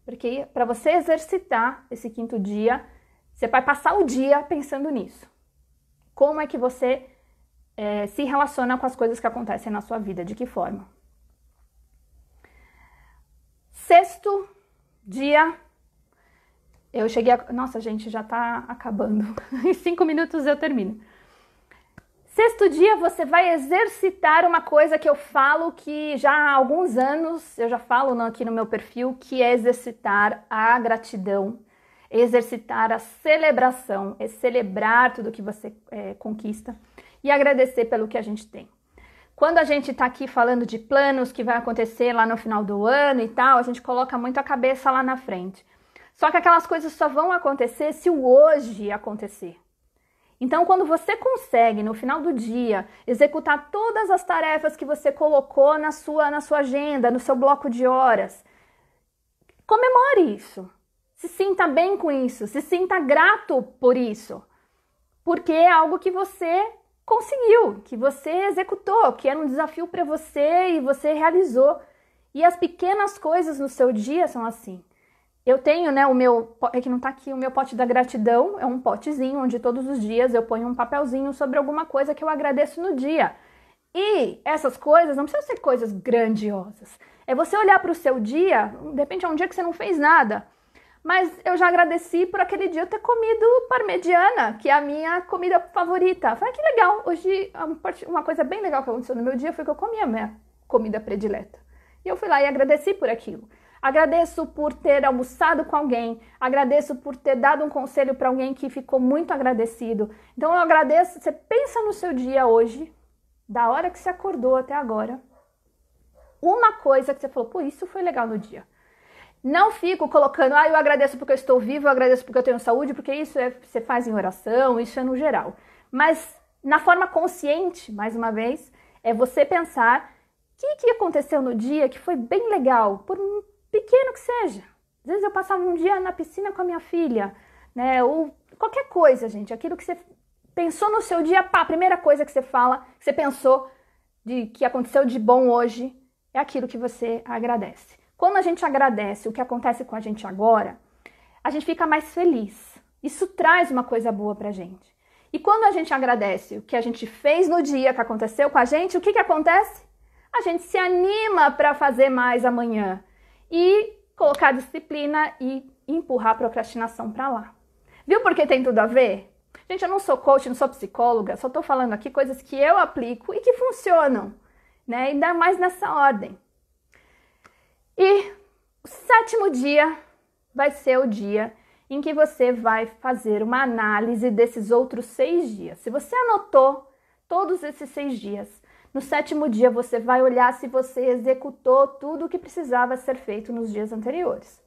porque para você exercitar esse quinto dia, você vai passar o dia pensando nisso. Como é que você se relaciona com as coisas que acontecem na sua vida, de que forma? Sexto dia, eu cheguei a... Nossa, gente, já está acabando. Em 5 minutos eu termino. Sexto dia, você vai exercitar uma coisa que eu falo que já há alguns anos, eu já falo aqui no meu perfil, que é exercitar a gratidão, exercitar a celebração, é celebrar tudo que você conquista e agradecer pelo que a gente tem. Quando a gente está aqui falando de planos que vai acontecer lá no final do ano e tal, a gente coloca muito a cabeça lá na frente. Só que aquelas coisas só vão acontecer se o hoje acontecer. Então, quando você consegue, no final do dia, executar todas as tarefas que você colocou na sua agenda, no seu bloco de horas, comemore isso. Se sinta bem com isso, se sinta grato por isso. Porque é algo que você conseguiu, que você executou, que era um desafio para você e você realizou. E as pequenas coisas no seu dia são assim. Eu tenho, né, é que não tá aqui, o meu pote da gratidão, é um potezinho onde todos os dias eu ponho um papelzinho sobre alguma coisa que eu agradeço no dia. E essas coisas não precisam ser coisas grandiosas. É você olhar para o seu dia, de repente é um dia que você não fez nada, mas eu já agradeci por aquele dia eu ter comido parmegiana, que é a minha comida favorita. Falei, que legal, hoje uma coisa bem legal que aconteceu no meu dia foi que eu comi a minha comida predileta. E eu fui lá e agradeci por aquilo. Agradeço por ter almoçado com alguém, agradeço por ter dado um conselho para alguém que ficou muito agradecido. Então eu agradeço, você pensa no seu dia hoje, da hora que você acordou até agora, uma coisa que você falou, pô, isso foi legal no dia. Não fico colocando, eu agradeço porque eu estou vivo, eu agradeço porque eu tenho saúde, porque isso você faz em oração, isso é no geral. Mas na forma consciente, mais uma vez, é você pensar o que aconteceu no dia que foi bem legal, por pequeno que seja. Às vezes eu passava um dia na piscina com a minha filha, né? Ou qualquer coisa, gente. Aquilo que você pensou no seu dia, pá, a primeira coisa que você fala, que você pensou de que aconteceu de bom hoje, é aquilo que você agradece. Quando a gente agradece o que acontece com a gente agora, a gente fica mais feliz. Isso traz uma coisa boa pra gente. E quando a gente agradece o que a gente fez no dia que aconteceu com a gente, o que acontece? A gente se anima para fazer mais amanhã. E colocar disciplina e empurrar a procrastinação para lá. Viu por que tem tudo a ver? Gente, eu não sou coach, não sou psicóloga, só estou falando aqui coisas que eu aplico e que funcionam, né? Ainda mais nessa ordem. E o 7º dia vai ser o dia em que você vai fazer uma análise desses outros 6 dias. Se você anotou todos esses 6 dias, no 7º dia você vai olhar se você executou tudo o que precisava ser feito nos dias anteriores.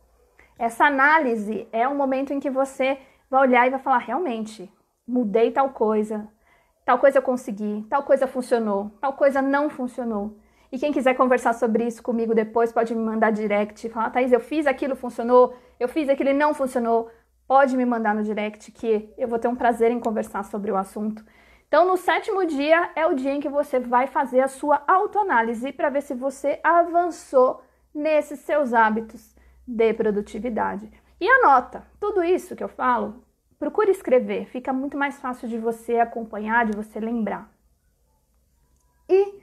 Essa análise é um momento em que você vai olhar e vai falar, realmente, mudei tal coisa eu consegui, tal coisa funcionou, tal coisa não funcionou. E quem quiser conversar sobre isso comigo depois pode me mandar direct, falar, Thaís, eu fiz aquilo, funcionou, eu fiz aquilo e não funcionou. Pode me mandar no direct que eu vou ter um prazer em conversar sobre o assunto. Então, no 7º dia é o dia em que você vai fazer a sua autoanálise para ver se você avançou nesses seus hábitos de produtividade. E anota, tudo isso que eu falo, procure escrever, fica muito mais fácil de você acompanhar, de você lembrar. E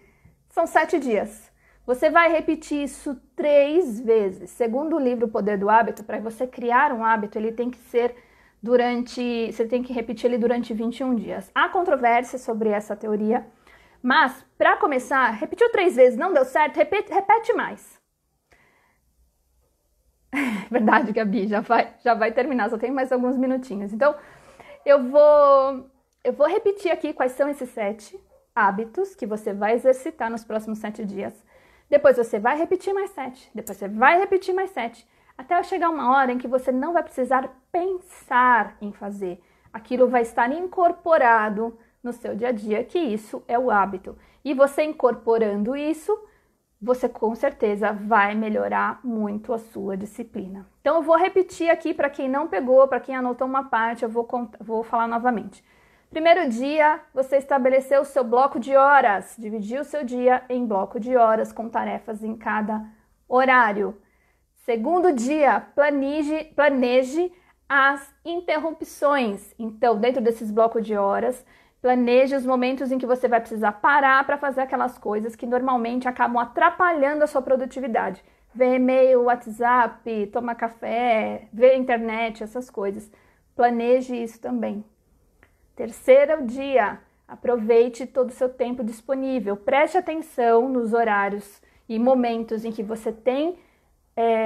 são 7 dias. Você vai repetir isso 3 vezes. Segundo o livro O Poder do Hábito, para você criar um hábito, ele tem que ser você tem que repetir ele durante 21 dias. Há controvérsia sobre essa teoria, mas para começar, repetiu 3 vezes, não deu certo, repete mais. Verdade, Gabi, já vai terminar, só tenho mais alguns minutinhos. Então, eu vou repetir aqui quais são esses 7 hábitos que você vai exercitar nos próximos 7 dias. Depois você vai repetir mais 7, depois você vai repetir mais 7. Até chegar uma hora em que você não vai precisar pensar em fazer. Aquilo vai estar incorporado no seu dia a dia, que isso é o hábito. E você incorporando isso, você com certeza vai melhorar muito a sua disciplina. Então eu vou repetir aqui para quem não pegou, para quem anotou uma parte, eu vou falar novamente. Primeiro dia, você estabeleceu o seu bloco de horas, dividiu o seu dia em bloco de horas com tarefas em cada horário. Segundo dia, planeje as interrupções. Então, dentro desses blocos de horas, planeje os momentos em que você vai precisar parar para fazer aquelas coisas que normalmente acabam atrapalhando a sua produtividade. Ver e-mail, WhatsApp, tomar café, ver internet, essas coisas. Planeje isso também. Terceiro dia, aproveite todo o seu tempo disponível. Preste atenção nos horários e momentos em que você tem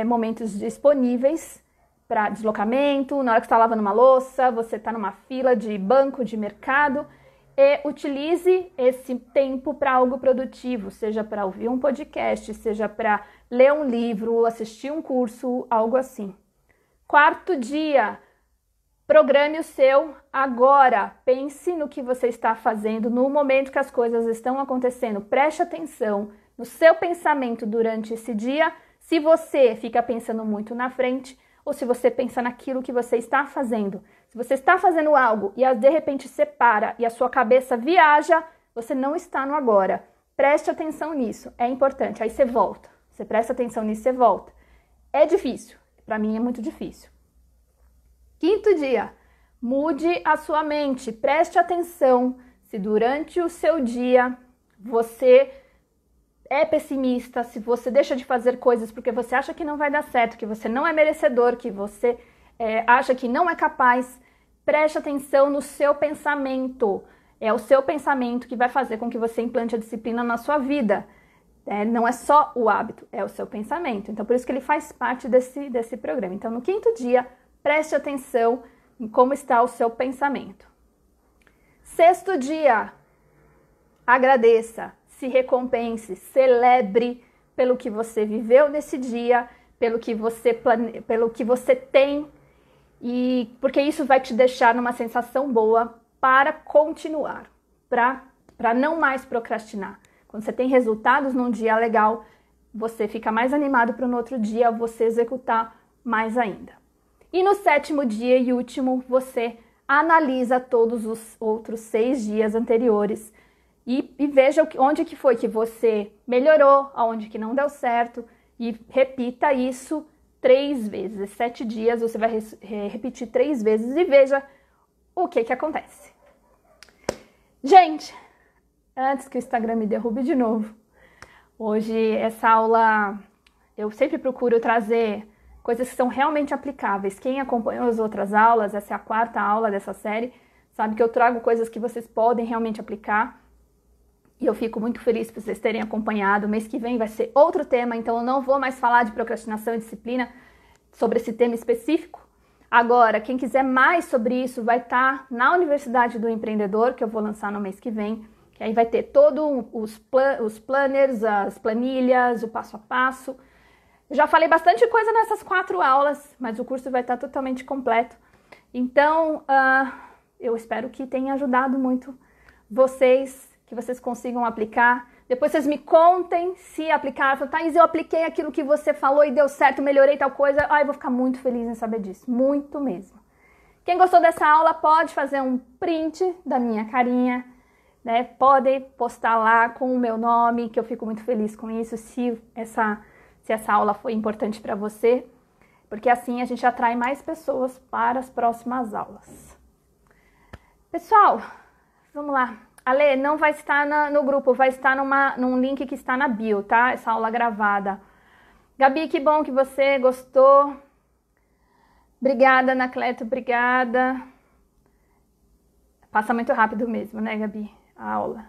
momentos disponíveis para deslocamento, na hora que você está lavando uma louça, você está numa fila de banco, de mercado, e utilize esse tempo para algo produtivo, seja para ouvir um podcast, seja para ler um livro, assistir um curso, algo assim. Quarto dia, programe o seu agora, pense no que você está fazendo no momento que as coisas estão acontecendo, preste atenção no seu pensamento durante esse dia, se você fica pensando muito na frente ou se você pensa naquilo que você está fazendo. Se você está fazendo algo e de repente você para e a sua cabeça viaja, você não está no agora. Preste atenção nisso, é importante. Aí você volta, você presta atenção nisso, você volta. É difícil, Para mim é muito difícil. Quinto dia, mude a sua mente, preste atenção se durante o seu dia você é pessimista, se você deixa de fazer coisas porque você acha que não vai dar certo, que você não é merecedor, que você acha que não é capaz, preste atenção no seu pensamento. É o seu pensamento que vai fazer com que você implante a disciplina na sua vida. Não é só o hábito, é o seu pensamento. Então, por isso que ele faz parte desse programa. Então, no quinto dia, preste atenção em como está o seu pensamento. Sexto dia, agradeça, se recompense, celebre pelo que você viveu nesse dia, pelo que você tem, e porque isso vai te deixar numa sensação boa para continuar, para não mais procrastinar. Quando você tem resultados num dia legal, você fica mais animado para no outro dia você executar mais ainda. E no sétimo dia e último, você analisa todos os outros 6 dias anteriores e veja onde que foi que você melhorou, aonde que não deu certo, e repita isso 3 vezes. 7 dias você vai repetir 3 vezes e veja o que acontece. Gente, antes que o Instagram me derrube de novo, hoje essa aula eu sempre procuro trazer coisas que são realmente aplicáveis. Quem acompanhou as outras aulas, essa é a 4ª aula dessa série, sabe que eu trago coisas que vocês podem realmente aplicar. E eu fico muito feliz por vocês terem acompanhado. Mês que vem vai ser outro tema, então eu não vou mais falar de procrastinação e disciplina sobre esse tema específico. Agora, quem quiser mais sobre isso vai estar na Universidade do Empreendedor, que eu vou lançar no mês que vem. Que aí vai ter todos os planners, as planilhas, o passo a passo. Eu já falei bastante coisa nessas 4 aulas, mas o curso vai estar totalmente completo. Então, eu espero que tenha ajudado muito vocês, que vocês consigam aplicar. Depois vocês me contem se aplicaram. Thaís, eu apliquei aquilo que você falou e deu certo, melhorei tal coisa. Eu vou ficar muito feliz em saber disso, muito mesmo. Quem gostou dessa aula pode fazer um print da minha carinha, né? Pode postar lá com o meu nome, que eu fico muito feliz com isso, se essa aula foi importante para você, porque assim a gente atrai mais pessoas para as próximas aulas. Pessoal, vamos lá. Ale, não vai estar no grupo, vai estar num link que está na bio, tá? Essa aula gravada. Gabi, que bom que você gostou. Obrigada, Anacleto, obrigada. Passa muito rápido mesmo, né, Gabi? A aula.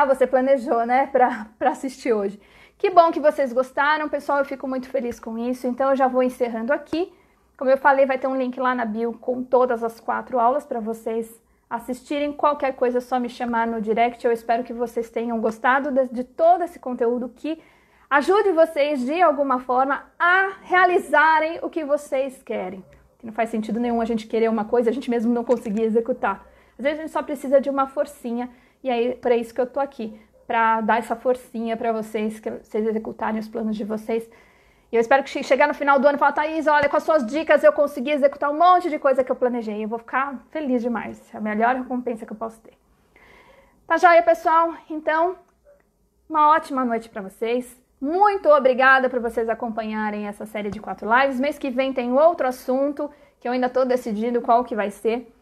Você planejou, né, para assistir hoje. Que bom que vocês gostaram, pessoal, eu fico muito feliz com isso. Então, eu já vou encerrando aqui. Como eu falei, vai ter um link lá na bio com todas as 4 aulas para vocês assistirem. Qualquer coisa é só me chamar no direct. Eu espero que vocês tenham gostado de todo esse conteúdo que ajude vocês de alguma forma a realizarem o que vocês querem. Não faz sentido nenhum a gente querer uma coisa, a gente mesmo não conseguir executar. Às vezes a gente só precisa de uma forcinha, e aí para isso que eu tô aqui, para dar essa forcinha para vocês, que vocês executarem os planos de vocês. E eu espero que chegar no final do ano e falar, Thaís, olha, com as suas dicas eu consegui executar um monte de coisa que eu planejei. Eu vou ficar feliz demais. É a melhor recompensa que eu posso ter. Tá joia, pessoal? Então, uma ótima noite para vocês. Muito obrigada por vocês acompanharem essa série de 4 lives. Mês que vem tem outro assunto, que eu ainda estou decidindo qual que vai ser.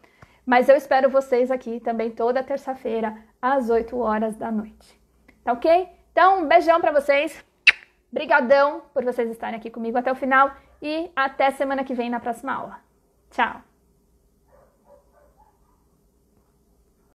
Mas eu espero vocês aqui também toda terça-feira, às 8 horas da noite. Tá ok? Então, um beijão para vocês. Brigadão por vocês estarem aqui comigo até o final e até semana que vem na próxima aula. Tchau!